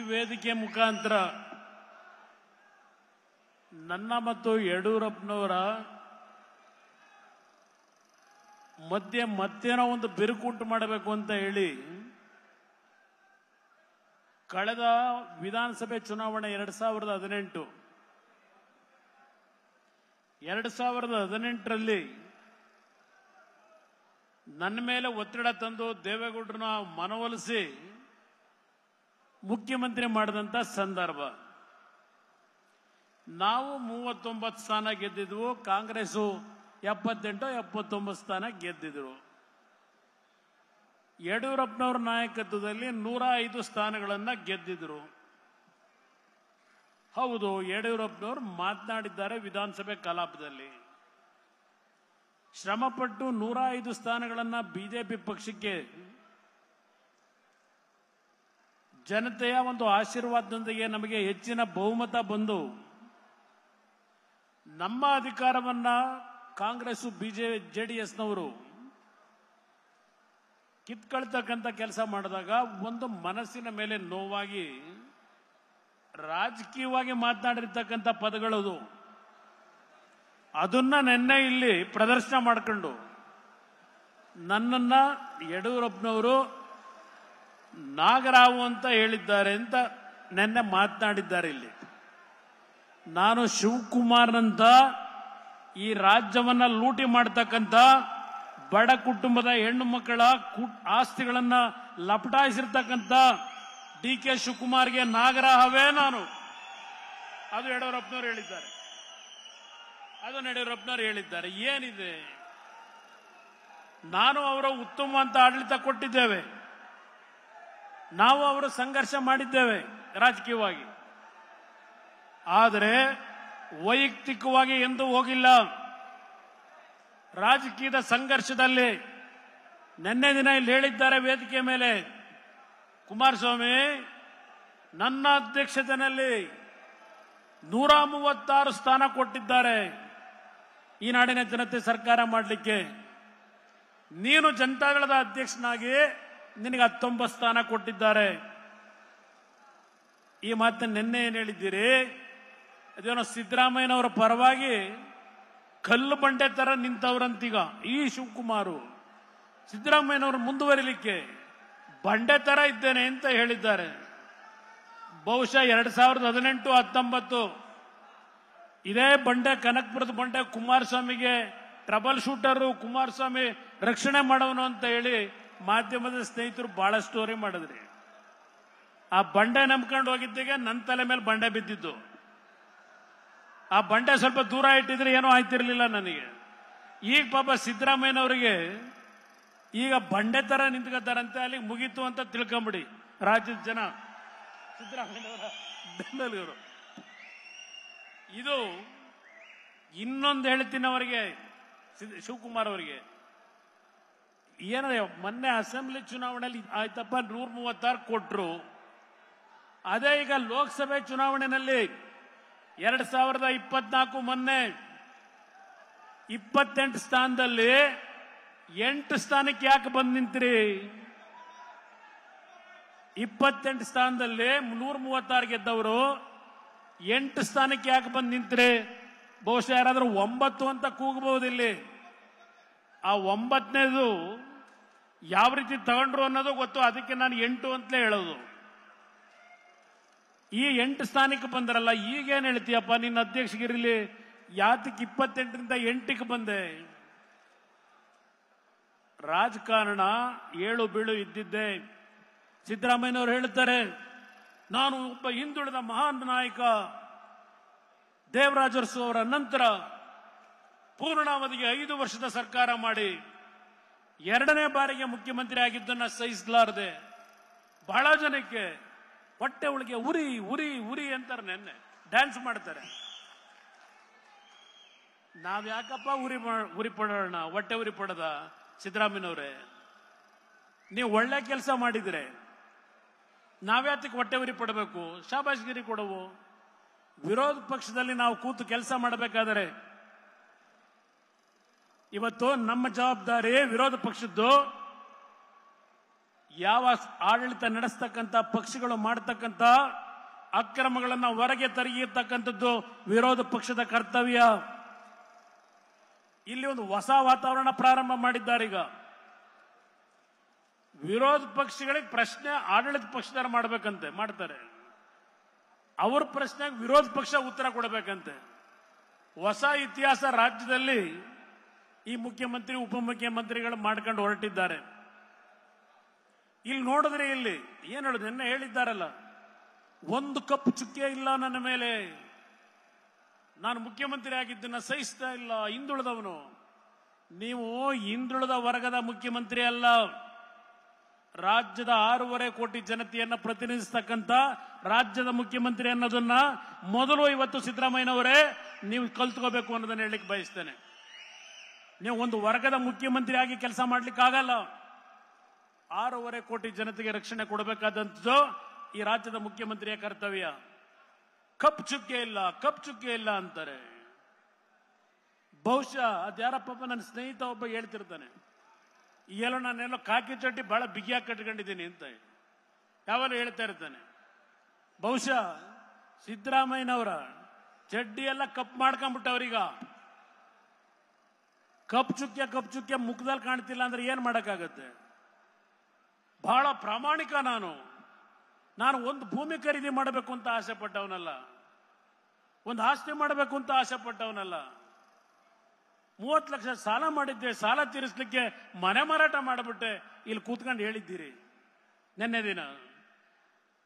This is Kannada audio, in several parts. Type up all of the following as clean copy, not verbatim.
ವೇದಿಕೆ ಮುಖಾಂತರ ನನ್ನ ಮತ್ತು ಯಡಿಯೂರಪ್ಪನವರ ಮಧ್ಯೆ ಮತ್ತೇನೋ ಒಂದು ಬಿರುಕುಂಟು ಮಾಡಬೇಕು ಅಂತ ಹೇಳಿ ಕಳೆದ ವಿಧಾನಸಭೆ ಚುನಾವಣೆ 2018ರಲ್ಲಿ ನನ್ನ ಮೇಲೆ ಒತ್ತಡ ತಂದು ದೇವೇಗೌಡರನ್ನ ಮನವೊಲಿಸಿ ಮುಖ್ಯಮಂತ್ರಿ ಮಾಡಿದಂತ ಸಂದರ್ಭ. ನಾವು 39 ಸ್ಥಾನ ಗೆದ್ದಿದ್ವು, ಕಾಂಗ್ರೆಸ್ 78-79 ಸ್ಥಾನ ಗೆದ್ದಿದ್ರು. ಯಡಿಯೂರಪ್ಪನವರ ನಾಯಕತ್ವದಲ್ಲಿ 105 ಸ್ಥಾನಗಳನ್ನ ಗೆದ್ದಿದ್ರು. ಹೌದು, ಯಡಿಯೂರಪ್ಪನವರು ಮಾತನಾಡಿದ್ದಾರೆ ವಿಧಾನಸಭೆ ಕಲಾಪದಲ್ಲಿ. ಶ್ರಮಪಟ್ಟು 105 ಸ್ಥಾನಗಳನ್ನ ಬಿಜೆಪಿ ಪಕ್ಷಕ್ಕೆ ಜನತೆಯ ಒಂದು ಆಶೀರ್ವಾದದೊಂದಿಗೆ ನಮಗೆ ಹೆಚ್ಚಿನ ಬಹುಮತ ಬಂದು ನಮ್ಮ ಅಧಿಕಾರವನ್ನ ಕಾಂಗ್ರೆಸ್ ಜೆಡಿಎಸ್ನವರು ಕಿತ್ಕೊಳ್ತಕ್ಕಂಥ ಕೆಲಸ ಮಾಡಿದಾಗ ಒಂದು ಮನಸ್ಸಿನ ಮೇಲೆ ನೋವಾಗಿ ರಾಜಕೀಯವಾಗಿ ಮಾತನಾಡಿರ್ತಕ್ಕಂಥ ಪದಗಳದು. ಅದನ್ನ ನಿನ್ನೆ ಇಲ್ಲಿ ಪ್ರದರ್ಶನ ಮಾಡ್ಕೊಂಡು ನನ್ನನ್ನ ಯಡಿಯೂರಪ್ಪನವರು ನಾಗರಾವು ಅಂತ ಹೇಳಿದ್ದಾರೆ ಅಂತ ನಿನ್ನೆ ಮಾತನಾಡಿದ್ದಾರೆ. ಇಲ್ಲಿ ನಾನು ಶಿವಕುಮಾರ್ನಂತ ಈ ರಾಜ್ಯವನ್ನ ಲೂಟಿ ಮಾಡತಕ್ಕಂಥ ಬಡ ಕುಟುಂಬದ ಹೆಣ್ಣು ಮಕ್ಕಳ ಆಸ್ತಿಗಳನ್ನ ಲಪಟಾಯಿಸಿರ್ತಕ್ಕಂಥ DK ಶಿವಕುಮಾರ್ಗೆ ನಾಗರಾಹವೇ ನಾನು. ಅದು ಯಡಿಯೂರಪ್ಪನವರು ಹೇಳಿದ್ದಾರೆ. ಏನಿದೆ, ನಾನು ಅವರ ಉತ್ತಮವಂತ ಆಡಳಿತ ಕೊಟ್ಟಿದ್ದೇವೆ, ನಾವು ಅವರು ಸಂಘರ್ಷ ಮಾಡಿದ್ದೇವೆ ರಾಜಕೀಯವಾಗಿ, ಆದರೆ ವೈಯಕ್ತಿಕವಾಗಿ ಎಂದೂ ಹೋಗಿಲ್ಲ. ರಾಜಕೀಯದ ಸಂಘರ್ಷದಲ್ಲಿ ನಿನ್ನೆ ದಿನ ಇಲ್ಲಿ ಹೇಳಿದ್ದಾರೆ ವೇದಿಕೆ ಮೇಲೆ, ಕುಮಾರಸ್ವಾಮಿ ನನ್ನ ಅಧ್ಯಕ್ಷತೆಯಲ್ಲಿ 136 ಸ್ಥಾನ ಕೊಟ್ಟಿದ್ದಾರೆ ಈ ನಾಡಿನ ಜನತೆ ಸರ್ಕಾರ ಮಾಡಲಿಕ್ಕೆ. ನೀನು ಜನತಾದಳದ ಅಧ್ಯಕ್ಷನಾಗಿ ನಿನಗೆ 19 ಸ್ಥಾನ ಕೊಟ್ಟಿದ್ದಾರೆ. ಈ ಮಾತನ್ನು ನಿನ್ನೆ ಏನ್ ಹೇಳಿದ್ದೀರಿ? ಅದೇನೋ ಸಿದ್ದರಾಮಯ್ಯನವರ ಪರವಾಗಿ ಕಲ್ಲು ಬಂಡೆ ತರ ನಿಂತವ್ರಂತೀಗ ಈ ಶಿವಕುಮಾರು ಸಿದ್ದರಾಮಯ್ಯನವರು ಮುಂದುವರಿಲಿಕ್ಕೆ ಬಂಡೆ ತರ ಇದ್ದೇನೆ ಅಂತ ಹೇಳಿದ್ದಾರೆ. ಬಹುಶಃ 2018-19 ಇದೇ ಬಂಡೆ, ಕನಕಪುರದ ಬಂಡೆ ಕುಮಾರಸ್ವಾಮಿಗೆ ಟ್ರಬಲ್ ಶೂಟರು, ಕುಮಾರಸ್ವಾಮಿ ರಕ್ಷಣೆ ಮಾಡೋನು ಅಂತ ಹೇಳಿ ಮಾಧ್ಯಮದ ಸ್ನೇಹಿತರು ಬಹಳ ಸ್ಟೋರಿ ಮಾಡಿದ್ರಿ. ಆ ಬಂಡೆ ನಂಬ್ಕೊಂಡು ಹೋಗಿದ್ದಿಗೆ ನನ್ನ ತಲೆ ಮೇಲೆ ಬಂಡೆ ಬಿದ್ದಿದ್ದು. ಆ ಬಂಡೆ ಸ್ವಲ್ಪ ದೂರ ಇಟ್ಟಿದ್ರೆ ಏನೂ ಆಯ್ತಿರ್ಲಿಲ್ಲ ನನಗೆ. ಈಗ ಪಾಪ ಸಿದ್ದರಾಮಯ್ಯನವರಿಗೆ ಈಗ ಬಂಡೆ ತರ ನಿಂತ್ಕೊತಾರಂತೆ, ಅಲ್ಲಿಗೆ ಮುಗೀತು ಅಂತ ತಿಳ್ಕೊಂಬಿಡಿ ರಾಜ್ಯದ ಜನ, ಸಿದ್ದರಾಮಯ್ಯನವರ ಬೆಂಬಲಿಗರು. ಇದು ಇನ್ನೊಂದು ಹೇಳ್ತೀನಿ ಅವರಿಗೆ, ಶಿವಕುಮಾರ್ ಅವರಿಗೆ. ಏನೇ ಮೊನ್ನೆ ಅಸೆಂಬ್ಲಿ ಚುನಾವಣೆಯಲ್ಲಿ ಆಯ್ತಪ್ಪ 136 ಕೊಟ್ರು. ಅದೇ ಈಗ ಲೋಕಸಭೆ ಚುನಾವಣೆಯಲ್ಲಿ 2024 ಮೊನ್ನೆ 28 ಸ್ಥಾನದಲ್ಲಿ 8 ಸ್ಥಾನಕ್ಕೆ ಯಾಕೆ ಬಂದು ನಿಂತ್ರಿ? 28 ಸ್ಥಾನದಲ್ಲಿ 136 ಗೆದ್ದವರು 8 ಸ್ಥಾನಕ್ಕೆ ಯಾಕೆ ಬಂದು ನಿಂತ್ರಿ? ಬಹುಶಃ ಯಾರಾದ್ರೂ 9 ಅಂತ ಕೂಗಬಹುದು ಇಲ್ಲಿ. ಆ 9ನೇದು ಯಾವ ರೀತಿ ತಗೊಂಡ್ರು ಅನ್ನೋದು ಗೊತ್ತು, ಅದಕ್ಕೆ ನಾನು 8 ಅಂತಲೇ ಹೇಳೋದು. ಈ 8 ಸ್ಥಾನಕ್ಕೆ ಬಂದ್ರಲ್ಲ, ಈಗೇನ್ ಹೇಳ್ತೀಯಪ್ಪ ನಿನ್ನ ಅಧ್ಯಕ್ಷಗಿರಲಿ? ಯಾತಕ್ಕೆ 28ರಿಂದ 8ಕ್ಕೆ ಬಂದೆ? ರಾಜಕಾರಣ ಏಳು ಬೀಳು ಇದ್ದಿದ್ದೆ. ಸಿದ್ದರಾಮಯ್ಯನವರು ಹೇಳ್ತಾರೆ, ನಾನು ಒಬ್ಬ ಹಿಂದುಳಿದ ಮಹಾನ್ ನಾಯಕ, ದೇವರಾಜ ಅರಸು ಅವರ ನಂತರ ಪೂರ್ಣಾವಧಿಗೆ 5 ವರ್ಷದ ಸರ್ಕಾರ ಮಾಡಿ 2ನೇ ಬಾರಿಗೆ ಮುಖ್ಯಮಂತ್ರಿ ಆಗಿದ್ದನ್ನ ಸಹಿಸಲಾರದೆ ಬಹಳ ಜನಕ್ಕೆ ಹೊಟ್ಟೆ ಒಳಗೆ ಉರಿ ಉರಿ ಉರಿ ಅಂತಾರೆ, ನೆನ್ನೆ ಡ್ಯಾನ್ಸ್ ಮಾಡ್ತಾರೆ. ನಾವ್ ಯಾಕಪ್ಪ ಉರಿ ಪಡೋಣ, ಹೊಟ್ಟೆ ಉರಿ ಪಡದ? ಸಿದ್ದರಾಮಯ್ಯನವರೇ, ನೀವು ಒಳ್ಳೆ ಕೆಲಸ ಮಾಡಿದ್ರೆ ನಾವ್ಯಾತಕ್ಕೆ ಹೊಟ್ಟೆ ಉರಿ ಪಡಬೇಕು? ಶಾಬಾಷ್ಗಿರಿ ಕೊಡವು. ವಿರೋಧ ಪಕ್ಷದಲ್ಲಿ ನಾವು ಕೂತು ಕೆಲಸ ಮಾಡಬೇಕಾದರೆ ಇವತ್ತು ನಮ್ಮ ಜವಾಬ್ದಾರಿ ವಿರೋಧ ಪಕ್ಷದ್ದು ಯಾವ ಆಡಳಿತ ನಡೆಸ್ತಕ್ಕಂಥ ಪಕ್ಷಗಳು ಮಾಡತಕ್ಕಂಥ ಅಕ್ರಮಗಳನ್ನು ಹೊರಗೆ ತರಗಿರ್ತಕ್ಕಂಥದ್ದು ವಿರೋಧ ಪಕ್ಷದ ಕರ್ತವ್ಯ. ಇಲ್ಲಿ ಒಂದು ಹೊಸ ವಾತಾವರಣ ಪ್ರಾರಂಭ ಮಾಡಿದ್ದಾರೆ. ಈಗ ವಿರೋಧ ಪಕ್ಷಗಳಿಗೆ ಪ್ರಶ್ನೆ ಆಡಳಿತ ಪಕ್ಷದವರು ಮಾಡಬೇಕಂತೆ, ಮಾಡ್ತಾರೆ. ಅವ್ರ ಪ್ರಶ್ನೆಗೆ ವಿರೋಧ ಪಕ್ಷ ಉತ್ತರ ಕೊಡಬೇಕಂತೆ. ಹೊಸ ಇತಿಹಾಸ ರಾಜ್ಯದಲ್ಲಿ ಈ ಮುಖ್ಯಮಂತ್ರಿ ಉಪಮುಖ್ಯಮಂತ್ರಿಗಳು ಮಾಡ್ಕೊಂಡು ಹೊರಟಿದ್ದಾರೆ. ಇಲ್ಲಿ ನೋಡಿದ್ರೆ ಇಲ್ಲಿ ಏನ್ ಹೇಳುದು, ನಿನ್ನೆ ಹೇಳಿದ್ದಾರಲ್ಲ, ಒಂದು ಕಪ್ಪು ಚುಕ್ಕೆ ಇಲ್ಲ ನನ್ನ ಮೇಲೆ, ನಾನು ಮುಖ್ಯಮಂತ್ರಿ ಆಗಿದ್ದನ್ನ ಸಹಿಸ್ತಾ ಇಲ್ಲ, ಹಿಂದುಳಿದವನು. ನೀವು ಹಿಂದುಳಿದ ವರ್ಗದ ಮುಖ್ಯಮಂತ್ರಿ ಅಲ್ಲ, ರಾಜ್ಯದ 6.5 ಕೋಟಿ ಜನತೆಯನ್ನ ಪ್ರತಿನಿಧಿಸ್ತಕ್ಕಂಥ ರಾಜ್ಯದ ಮುಖ್ಯಮಂತ್ರಿ ಅನ್ನೋದನ್ನ ಮೊದಲು ಇವತ್ತು ಸಿದ್ದರಾಮಯ್ಯನವರೇ ನೀವು ಕಲ್ತ್ಕೋಬೇಕು ಅನ್ನೋದನ್ನ ಹೇಳಲಿಕ್ಕೆ ಬಯಸ್ತೇನೆ. ನೀವು ಒಂದು ವರ್ಗದ ಮುಖ್ಯಮಂತ್ರಿ ಆಗಿ ಕೆಲಸ ಮಾಡ್ಲಿಕ್ಕೆ ಆಗಲ್ಲ. 6.5 ಕೋಟಿ ಜನತೆಗೆ ರಕ್ಷಣೆ ಕೊಡಬೇಕಾದಂಥದ್ದು ಈ ರಾಜ್ಯದ ಮುಖ್ಯಮಂತ್ರಿಯ ಕರ್ತವ್ಯ. ಕಪ್ ಚುಕ್ಕೆ ಇಲ್ಲ, ಕಪ್ ಚುಕ್ಕೆ ಇಲ್ಲ ಅಂತಾರೆ. ಬಹುಶಃ ಅದ್ಯಾರಪ್ಪ ನನ್ನ ಸ್ನೇಹಿತ ಒಬ್ಬ ಹೇಳ್ತಿರ್ತಾನೆ, ಎಲ್ಲೋ ನಾನೆಲ್ಲೋ ಕಾಕಿ ಚಡ್ಡಿ ಬಹಳ ಬಿಗಿಯಾಗಿ ಕಟ್ಕೊಂಡಿದ್ದೀನಿ ಅಂತ ಯಾವಾಗ ಹೇಳ್ತಾ ಇರ್ತಾನೆ. ಬಹುಶಃ ಸಿದ್ದರಾಮಯ್ಯನವರ ಚಡ್ಡಿ ಎಲ್ಲ ಕಪ್ ಮಾಡ್ಕೊಂಡ್ಬಿಟ್ಟವ್ರೀಗ. ಕಪ್ ಚುಕ್ಕೆ ಮುಖದಲ್ಲಿ ಕಾಣ್ತಿಲ್ಲ ಅಂದ್ರೆ ಏನ್ ಮಾಡಕ್ಕಾಗತ್ತೆ? ಬಹಳ ಪ್ರಾಮಾಣಿಕ ನಾನು ಒಂದು ಭೂಮಿ ಖರೀದಿ ಮಾಡಬೇಕು ಅಂತ ಆಸೆ ಪಟ್ಟವನಲ್ಲ, ಒಂದು ಆಸ್ತಿ ಮಾಡಬೇಕು ಅಂತ ಆಸೆ ಪಟ್ಟವನಲ್ಲ. 30 ಲಕ್ಷ ಸಾಲ ಮಾಡಿದ್ದೆ, ಸಾಲ ತೀರಿಸಲಿಕ್ಕೆ ಮನೆ ಮಾರಾಟ ಮಾಡಿಬಿಟ್ಟೆ. ಇಲ್ಲಿ ಕೂತ್ಕೊಂಡು ಹೇಳಿದ್ದೀರಿ ನಿನ್ನೆ ದಿನ.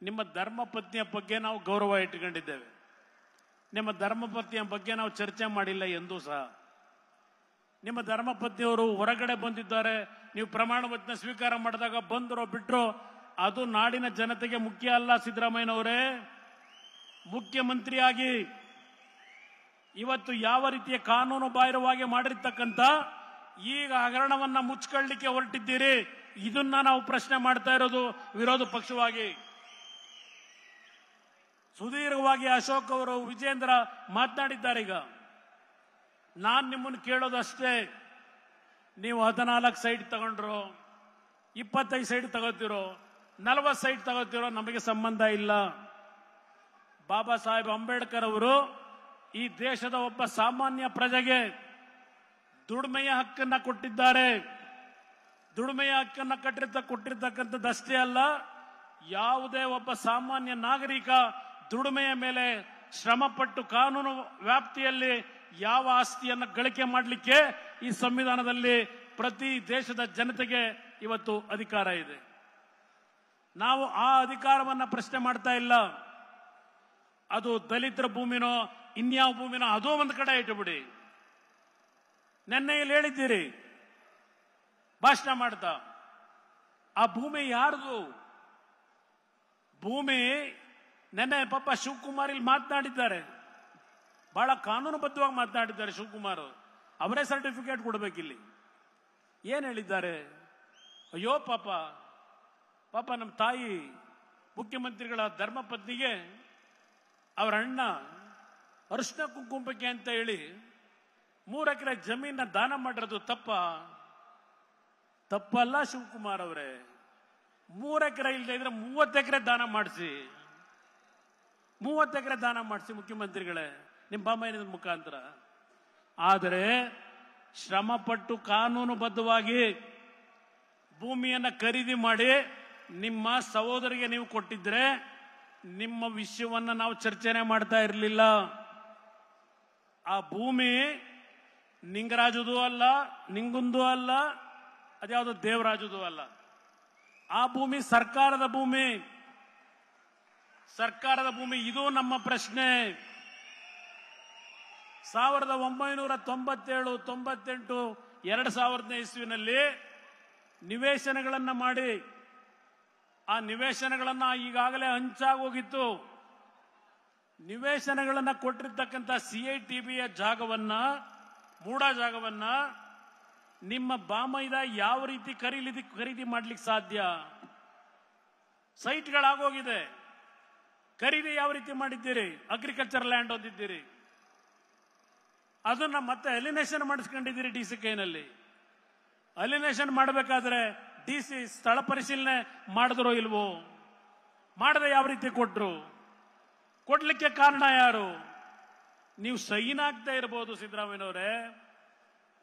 ನಿಮ್ಮ ಧರ್ಮಪತ್ನಿಯ ಬಗ್ಗೆ ನಾವು ಗೌರವ ಇಟ್ಕೊಂಡಿದ್ದೇವೆ, ನಿಮ್ಮ ಧರ್ಮಪತ್ನಿಯ ಬಗ್ಗೆ ನಾವು ಚರ್ಚೆ ಮಾಡಿಲ್ಲ ಎಂದೂ ಸಹ. ನಿಮ್ಮ ಧರ್ಮಪತ್ನಿಯವರು ಹೊರಗಡೆ ಬಂದಿದ್ದಾರೆ, ನೀವು ಪ್ರಮಾಣ ವಚನ ಸ್ವೀಕಾರ ಮಾಡಿದಾಗ ಬಂದರೋ ಬಿಟ್ರೋ ಅದು ನಾಡಿನ ಜನತೆಗೆ ಮುಖ್ಯ ಅಲ್ಲ. ಸಿದ್ದರಾಮಯ್ಯನವರೇ, ಮುಖ್ಯಮಂತ್ರಿಯಾಗಿ ಇವತ್ತು ಯಾವ ರೀತಿಯ ಕಾನೂನು ಬಾಹಿರವಾಗಿ ಮಾಡಿರ್ತಕ್ಕಂಥ ಈಗ ಹಗರಣವನ್ನ ಮುಚ್ಕೊಳ್ಳಿಕ್ಕೆ ಹೊರಟಿದ್ದೀರಿ, ಇದನ್ನ ನಾವು ಪ್ರಶ್ನೆ ಮಾಡ್ತಾ ಇರೋದು ವಿರೋಧ ಪಕ್ಷವಾಗಿ. ಸುದೀರ್ಘವಾಗಿ ಅಶೋಕ್ ಅವರು, ವಿಜೇಂದ್ರ ಮಾತನಾಡಿದ್ದಾರೆ. ಈಗ ನಾನ್ ನಿಮ್ಮನ್ನು ಕೇಳೋದಷ್ಟೇ, ನೀವು 14 ಸೈಟ್ ತಗೊಂಡ್ರು, 25 ಸೈಟ್ ತಗೋತಿರೋ, 40 ಸೈಟ್ ತಗೋತಿರೋ, ನಮಗೆ ಸಂಬಂಧ ಇಲ್ಲ. ಬಾಬಾ ಸಾಹೇಬ್ ಅಂಬೇಡ್ಕರ್ ಅವರು ಈ ದೇಶದ ಒಬ್ಬ ಸಾಮಾನ್ಯ ಪ್ರಜೆಗೆ ದುಡಿಮೆಯ ಹಕ್ಕನ್ನ ಕೊಟ್ಟಿದ್ದಾರೆ. ದುಡಿಮೆಯ ಹಕ್ಕನ್ನ ಕೊಟ್ಟಿರ್ತಕ್ಕಂಥದ್ದಷ್ಟೇ ಅಲ್ಲ, ಯಾವುದೇ ಒಬ್ಬ ಸಾಮಾನ್ಯ ನಾಗರಿಕ ದುಡಿಮೆಯ ಮೇಲೆ ಶ್ರಮಪಟ್ಟು ಕಾನೂನು ವ್ಯಾಪ್ತಿಯಲ್ಲಿ ಯಾವ ಆಸ್ತಿಯನ್ನು ಗಳಿಕೆ ಮಾಡಲಿಕ್ಕೆ ಈ ಸಂವಿಧಾನದಲ್ಲಿ ಪ್ರತಿ ದೇಶದ ಜನತೆಗೆ ಇವತ್ತು ಅಧಿಕಾರ ಇದೆ. ನಾವು ಆ ಅಧಿಕಾರವನ್ನ ಪ್ರಶ್ನೆ ಮಾಡ್ತಾ ಇಲ್ಲ. ಅದು ದಲಿತರ ಭೂಮಿನೋ ಇನ್ಯಾವ ಭೂಮಿನೋ ಅದೋ ಒಂದು ಕಡೆ ಇಟ್ಟುಬಿಡಿ. ನೆನ್ನೆ ಇಲ್ಲಿ ಹೇಳಿದ್ದೀರಿ ಭಾಷಣ ಮಾಡ್ತಾ, ಆ ಭೂಮಿ ಯಾರ್ದು? ಭೂಮಿ ನೆನ್ನೆ ಪಾಪ ಶಿವಕುಮಾರ್ ಇಲ್ಲಿ ಮಾತನಾಡಿದ್ದಾರೆ, ಬಹಳ ಕಾನೂನುಬದ್ಧವಾಗಿ ಮಾತನಾಡಿದ್ದಾರೆ ಶಿವಕುಮಾರ್. ಅವರೇ ಸರ್ಟಿಫಿಕೇಟ್ ಕೊಡಬೇಕಿಲ್ಲಿ. ಏನ್ ಹೇಳಿದ್ದಾರೆ? ಅಯ್ಯೋ ಪಾಪ ನಮ್ಮ ತಾಯಿ ಮುಖ್ಯಮಂತ್ರಿಗಳ ಧರ್ಮಪತ್ನಿಗೆ ಅವರ ಅಣ್ಣ ಅರಿಶಿನ ಕುಂಕುಮಕ್ಕೆ ಅಂತ ಹೇಳಿ 3 ಎಕರೆ ಜಮೀನ ದಾನ ಮಾಡಿರೋದು ತಪ್ಪಲ್ಲ ಶಿವಕುಮಾರ್ ಅವರೇ. 3 ಎಕರೆ ಇಲ್ಲದೆ ಇದ್ರೆ 30 ಎಕರೆ ದಾನ ಮಾಡಿಸಿ, 30 ಎಕರೆ ದಾನ ಮಾಡಿಸಿ ಮುಖ್ಯಮಂತ್ರಿಗಳೇ ನಿಮ್ಮ ಬಾಮಯ್ಯನ ಮುಖಾಂತರ. ಆದರೆ ಶ್ರಮಪಟ್ಟು ಕಾನೂನುಬದ್ಧವಾಗಿ ಭೂಮಿಯನ್ನ ಖರೀದಿ ಮಾಡಿ ನಿಮ್ಮ ಸಹೋದರಿಗೆ ನೀವು ಕೊಟ್ಟಿದ್ರೆ ನಿಮ್ಮ ವಿಷಯವನ್ನ ನಾವು ಚರ್ಚೆನೆ ಮಾಡ್ತಾ ಇರಲಿಲ್ಲ. ಆ ಭೂಮಿ ನಿಂಗರಾಜುದು ಅಲ್ಲ, ನಿಂಗುಂದು ಅಲ್ಲ, ಅದ್ಯಾವುದು ದೇವರಾಜುದು ಅಲ್ಲ. ಆ ಭೂಮಿ ಸರ್ಕಾರದ ಭೂಮಿ. ಇದು ನಮ್ಮ ಪ್ರಶ್ನೆ. 1997, 98, 2000ನೇ ಇಸ್ವಿನಲ್ಲಿ ನಿವೇಶನಗಳನ್ನ ಮಾಡಿ ಆ ನಿವೇಶನಗಳನ್ನ ಈಗಾಗಲೇ ಹಂಚಾಗೋಗಿತ್ತು. ನಿವೇಶನಗಳನ್ನ ಕೊಟ್ಟಿರ್ತಕ್ಕಂಥ CITBಯ ಜಾಗವನ್ನ, ಮೂಡ ಜಾಗವನ್ನ ನಿಮ್ಮ ಬಾಮೈದ ಯಾವ ರೀತಿ ಖರೀದಿ ಮಾಡ್ಲಿಕ್ಕೆ ಸಾಧ್ಯ? ಸೈಟ್ಗಳಾಗೋಗಿದೆ. ಖರೀದಿ ಯಾವ ರೀತಿ ಮಾಡಿದ್ದೀರಿ? ಅಗ್ರಿಕಲ್ಚರ್ ಲ್ಯಾಂಡ್ ಹೊಂದಿದ್ದೀರಿ, ಅದನ್ನ ಮತ್ತೆ ಅಲಿನೇಷನ್ ಮಾಡಿಸ್ಕೊಂಡಿದ್ದೀರಿ. DCKನಲ್ಲಿ ಅಲಿನೇಷನ್ ಮಾಡಬೇಕಾದ್ರೆ DC ಸ್ಥಳ ಪರಿಶೀಲನೆ ಮಾಡಿದ್ರೋ ಇಲ್ವೋ? ಮಾಡದೆ ಯಾವ ರೀತಿ ಕೊಟ್ರು? ಕೊಡ್ಲಿಕ್ಕೆ ಕಾರಣ ಯಾರು? ನೀವು ಸೈನ್ ಆಗ್ತಾ ಇರಬಹುದು ಸಿದ್ದರಾಮಯ್ಯನವರೇ,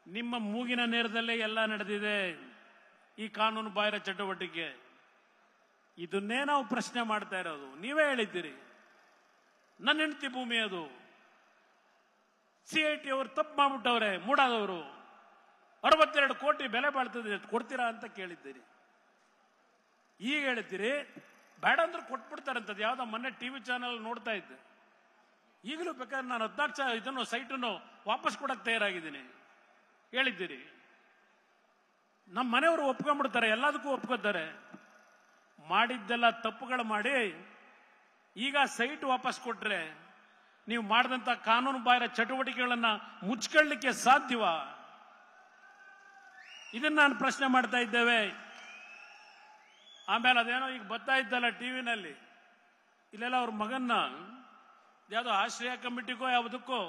ನಿಮ್ಮ ಮೂಗಿನ ನೇರದಲ್ಲೇ ಎಲ್ಲ ನಡೆದಿದೆ ಈ ಕಾನೂನು ಬಾಹಿರ ಚಟುವಟಿಕೆ. ಇದನ್ನೇ ನಾವು ಪ್ರಶ್ನೆ ಮಾಡ್ತಾ ಇರೋದು. ನೀವೇ ಹೇಳಿದ್ದೀರಿ ನನ್ನ ಹೆಂಡತಿ ಭೂಮಿ ಅದು, CIT ಅವರು ತಪ್ಪು ಮಾಡ್ಬಿಟ್ಟವ್ರೆ, ಮೂಡಾದವರು 62 ಕೋಟಿ ಬೆಲೆ ಬಾಳ್ತದೆ, ಕೊಡ್ತೀರಾ ಅಂತ ಕೇಳಿದ್ದೀರಿ. ಈಗ ಹೇಳ್ತೀರಿ ಬೇಡ ಅಂದ್ರೆ ಕೊಟ್ಬಿಡ್ತಾರಂತದ್ದು. ಯಾವ್ದೋ ಮೊನ್ನೆ ಟಿವಿ ಚಾನೆಲ್ ನೋಡ್ತಾ ಇದ್ದೆ. ಈಗಲೂ ಬೇಕಾದ್ರೆ ನಾನು 14 ಇದನ್ನು ಸೈಟನ್ನು ವಾಪಸ್ ಕೊಡಕ್ಕೆ ತಯಾರಾಗಿದ್ದೀನಿ ಹೇಳಿದ್ದೀರಿ. ನಮ್ಮ ಮನೆಯವರು ಒಪ್ಕೊಂಡ್ಬಿಡ್ತಾರೆ, ಎಲ್ಲದಕ್ಕೂ ಒಪ್ಕೋತಾರೆ. ಮಾಡಿದ್ದೆಲ್ಲ ತಪ್ಪುಗಳು ಮಾಡಿ ಈಗ ಸೈಟ್ ವಾಪಸ್ ಕೊಟ್ರೆ ನೀವು ಮಾಡಿದಂತ ಕಾನೂನು ಬಾಹಿರ ಚಟುವಟಿಕೆಗಳನ್ನ ಮುಚ್ಕೊಳ್ಳಿಕ್ಕೆ ಸಾಧ್ಯವಾ? ಇದನ್ನ ನಾನು ಪ್ರಶ್ನೆ ಮಾಡ್ತಾ ಇದ್ದೇವೆ. ಆಮೇಲೆ ಅದೇನೋ ಈಗ ಬರ್ತಾ ಇದ್ದಲ್ಲ ಟಿವಿನಲ್ಲಿ, ಇಲ್ಲೆಲ್ಲ ಅವ್ರ ಮಗನ್ನ ಯಾವುದೋ ಆಶ್ರಯ ಕಮಿಟಿಗೋ ಯಾವುದಕ್ಕೋ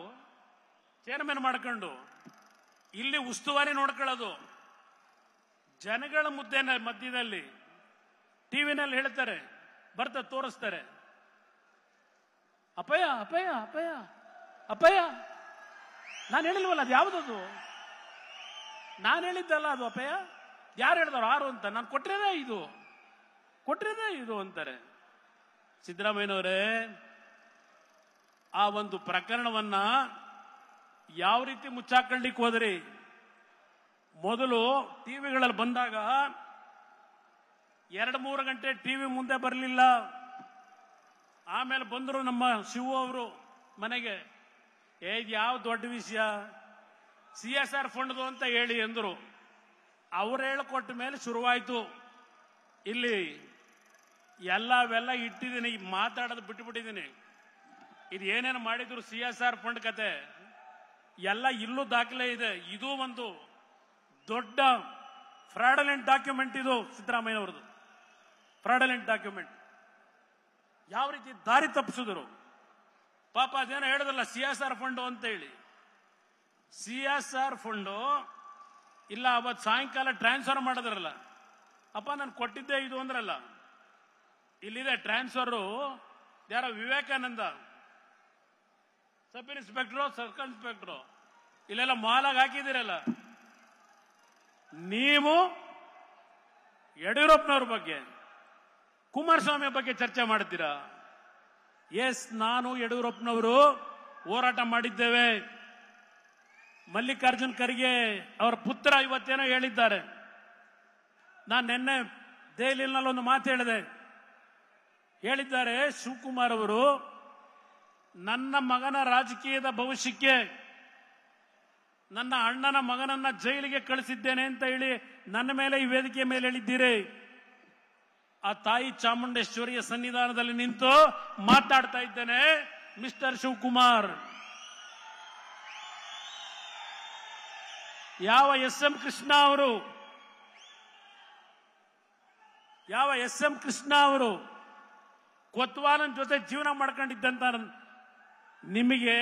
ಚೇರ್ಮನ್ ಮಾಡ್ಕೊಂಡು ಇಲ್ಲಿ ಉಸ್ತುವಾರಿ ನೋಡ್ಕೊಳ್ಳೋದು. ಜನಗಳ ಮಧ್ಯದಲ್ಲಿ ಟಿವಿನಲ್ಲಿ ಹೇಳ್ತಾರೆ, ಬರ್ತಾ ತೋರಿಸ್ತಾರೆ, ಅಪಯ ಅಪಯ ಅಪಯ ಅಪಯ. ನಾನು ಹೇಳಿಲ್ವಲ್ಲ, ಅದು ಯಾವುದದು? ನಾನು ಹೇಳಿದ್ದಲ್ಲ ಅದು ಅಪಯ. ಯಾರು ಹೇಳಿದವರು? 6 ಅಂತ. ನಾನು ಕೊಟ್ಟಿರೋದೇ ಇದು ಅಂತಾರೆ. ಸಿದ್ದರಾಮಯ್ಯನವರೇ, ಆ ಒಂದು ಪ್ರಕರಣವನ್ನ ಯಾವ ರೀತಿ ಮುಚ್ಚಾಕೊಳ್ಳಿಕ್ಕೆ ಹೋದ್ರಿ? ಮೊದಲು ಟಿವಿಗಳಲ್ಲಿ ಬಂದಾಗ 2-3 ಗಂಟೆ ಟಿವಿ ಮುಂದೆ ಬರಲಿಲ್ಲ. ಆಮೇಲೆ ಬಂದರು ನಮ್ಮ ಶಿವು ಅವರು ಮನೆಗೆ. ಇದು ಯಾವ ದೊಡ್ಡ ವಿಷಯ, CSR ಫಂಡ್ದು ಅಂತ ಹೇಳಿ ಅಂದರು. ಅವ್ರು ಹೇಳಿಕೊಟ್ಟ ಮೇಲೆ ಶುರುವಾಯಿತು. ಇಲ್ಲಿ ಎಲ್ಲವೆಲ್ಲ ಇಟ್ಟಿದ್ದೀನಿ, ಮಾತಾಡೋದು ಬಿಟ್ಟುಬಿಟ್ಟಿದ್ದೀನಿ. ಇದು ಏನೇನು ಮಾಡಿದ್ರು CSR ಫಂಡ್ ಕತೆ ಎಲ್ಲ ಇಲ್ಲೂ ದಾಖಲೆ ಇದೆ. ಇದು ಒಂದು ದೊಡ್ಡ ಫ್ರಾಡಲೆಂಟ್ ಡಾಕ್ಯುಮೆಂಟ್. ಇದು ಸಿದ್ದರಾಮಯ್ಯನವರದು ಫ್ರಾಡಲೆಂಟ್ ಡಾಕ್ಯುಮೆಂಟ್. ಯಾವ ರೀತಿ ದಾರಿ ತಪ್ಪಿಸಿದ್ರು ಪಾಪ. ಅದೇನೋ ಹೇಳೋದಲ್ಲ CSR ಫಂಡು ಅಂತ ಹೇಳಿ. CSR ಫಂಡು ಇಲ್ಲ, ಅವತ್ತು ಸಾಯಂಕಾಲ ಟ್ರಾನ್ಸ್ಫರ್ ಮಾಡಿದ್ರಲ್ಲ, ಅಪ್ಪ ನಾನು ಕೊಟ್ಟಿದ್ದೆ ಇದು ಅಂದ್ರಲ್ಲ, ಇಲ್ಲಿದೆ ಟ್ರಾನ್ಸ್ಫರು. ಯಾರೋ Vivekananda sub inspector, circle inspector, ಇಲ್ಲೆಲ್ಲ ಮಾಲಾಗಿ ಹಾಕಿದಿರಲ್ಲ. ನೀವು ಯಡಿಯೂರಪ್ಪನವ್ರ ಬಗ್ಗೆ, ಕುಮಾರಸ್ವಾಮಿ ಬಗ್ಗೆ ಚರ್ಚೆ ಮಾಡ್ತೀರಾ? ಎಸ್, ನಾನು ಯಡಿಯೂರಪ್ಪನವರು ಹೋರಾಟ ಮಾಡಿದ್ದೇವೆ. ಮಲ್ಲಿಕಾರ್ಜುನ್ ಖರ್ಗೆ ಅವರ ಪುತ್ರ ಇವತ್ತೇನೋ ಹೇಳಿದ್ದಾರೆ. ನಾನು ನಿನ್ನೆ ದೆಹಲಿಯಲ್ಲಿ ಒಂದು ಮಾತು ಹೇಳಿದ್ದಾರೆ. ಶಿವಕುಮಾರ್ ಅವರು ನನ್ನ ಮಗನ ರಾಜಕೀಯದ ಭವಿಷ್ಯಕ್ಕೆ ನನ್ನ ಅಣ್ಣನ ಮಗನನ್ನ ಜೈಲಿಗೆ ಕಳಿಸಿದ್ದೇನೆ ಅಂತ ಹೇಳಿ ನನ್ನ ಮೇಲೆ ಈ ವೇದಿಕೆ ಮೇಲೆ ಹೇಳಿದ್ದೀರಿ. ಆ ತಾಯಿ ಚಾಮುಂಡೇಶ್ವರಿಯ ಸನ್ನಿಧಾನದಲ್ಲಿ ನಿಂತು ಮಾತಾಡ್ತಾ ಇದ್ದೇನೆ. ಮಿಸ್ಟರ್ ಶಿವಕುಮಾರ್, ಯಾವ SM ಕೃಷ್ಣ ಅವರು ಕೊತ್ವಾಲನ್ ಜೊತೆ ಜೀವನ ಮಾಡ್ಕೊಂಡಿದ್ದಂತ ನಿಮಗೆ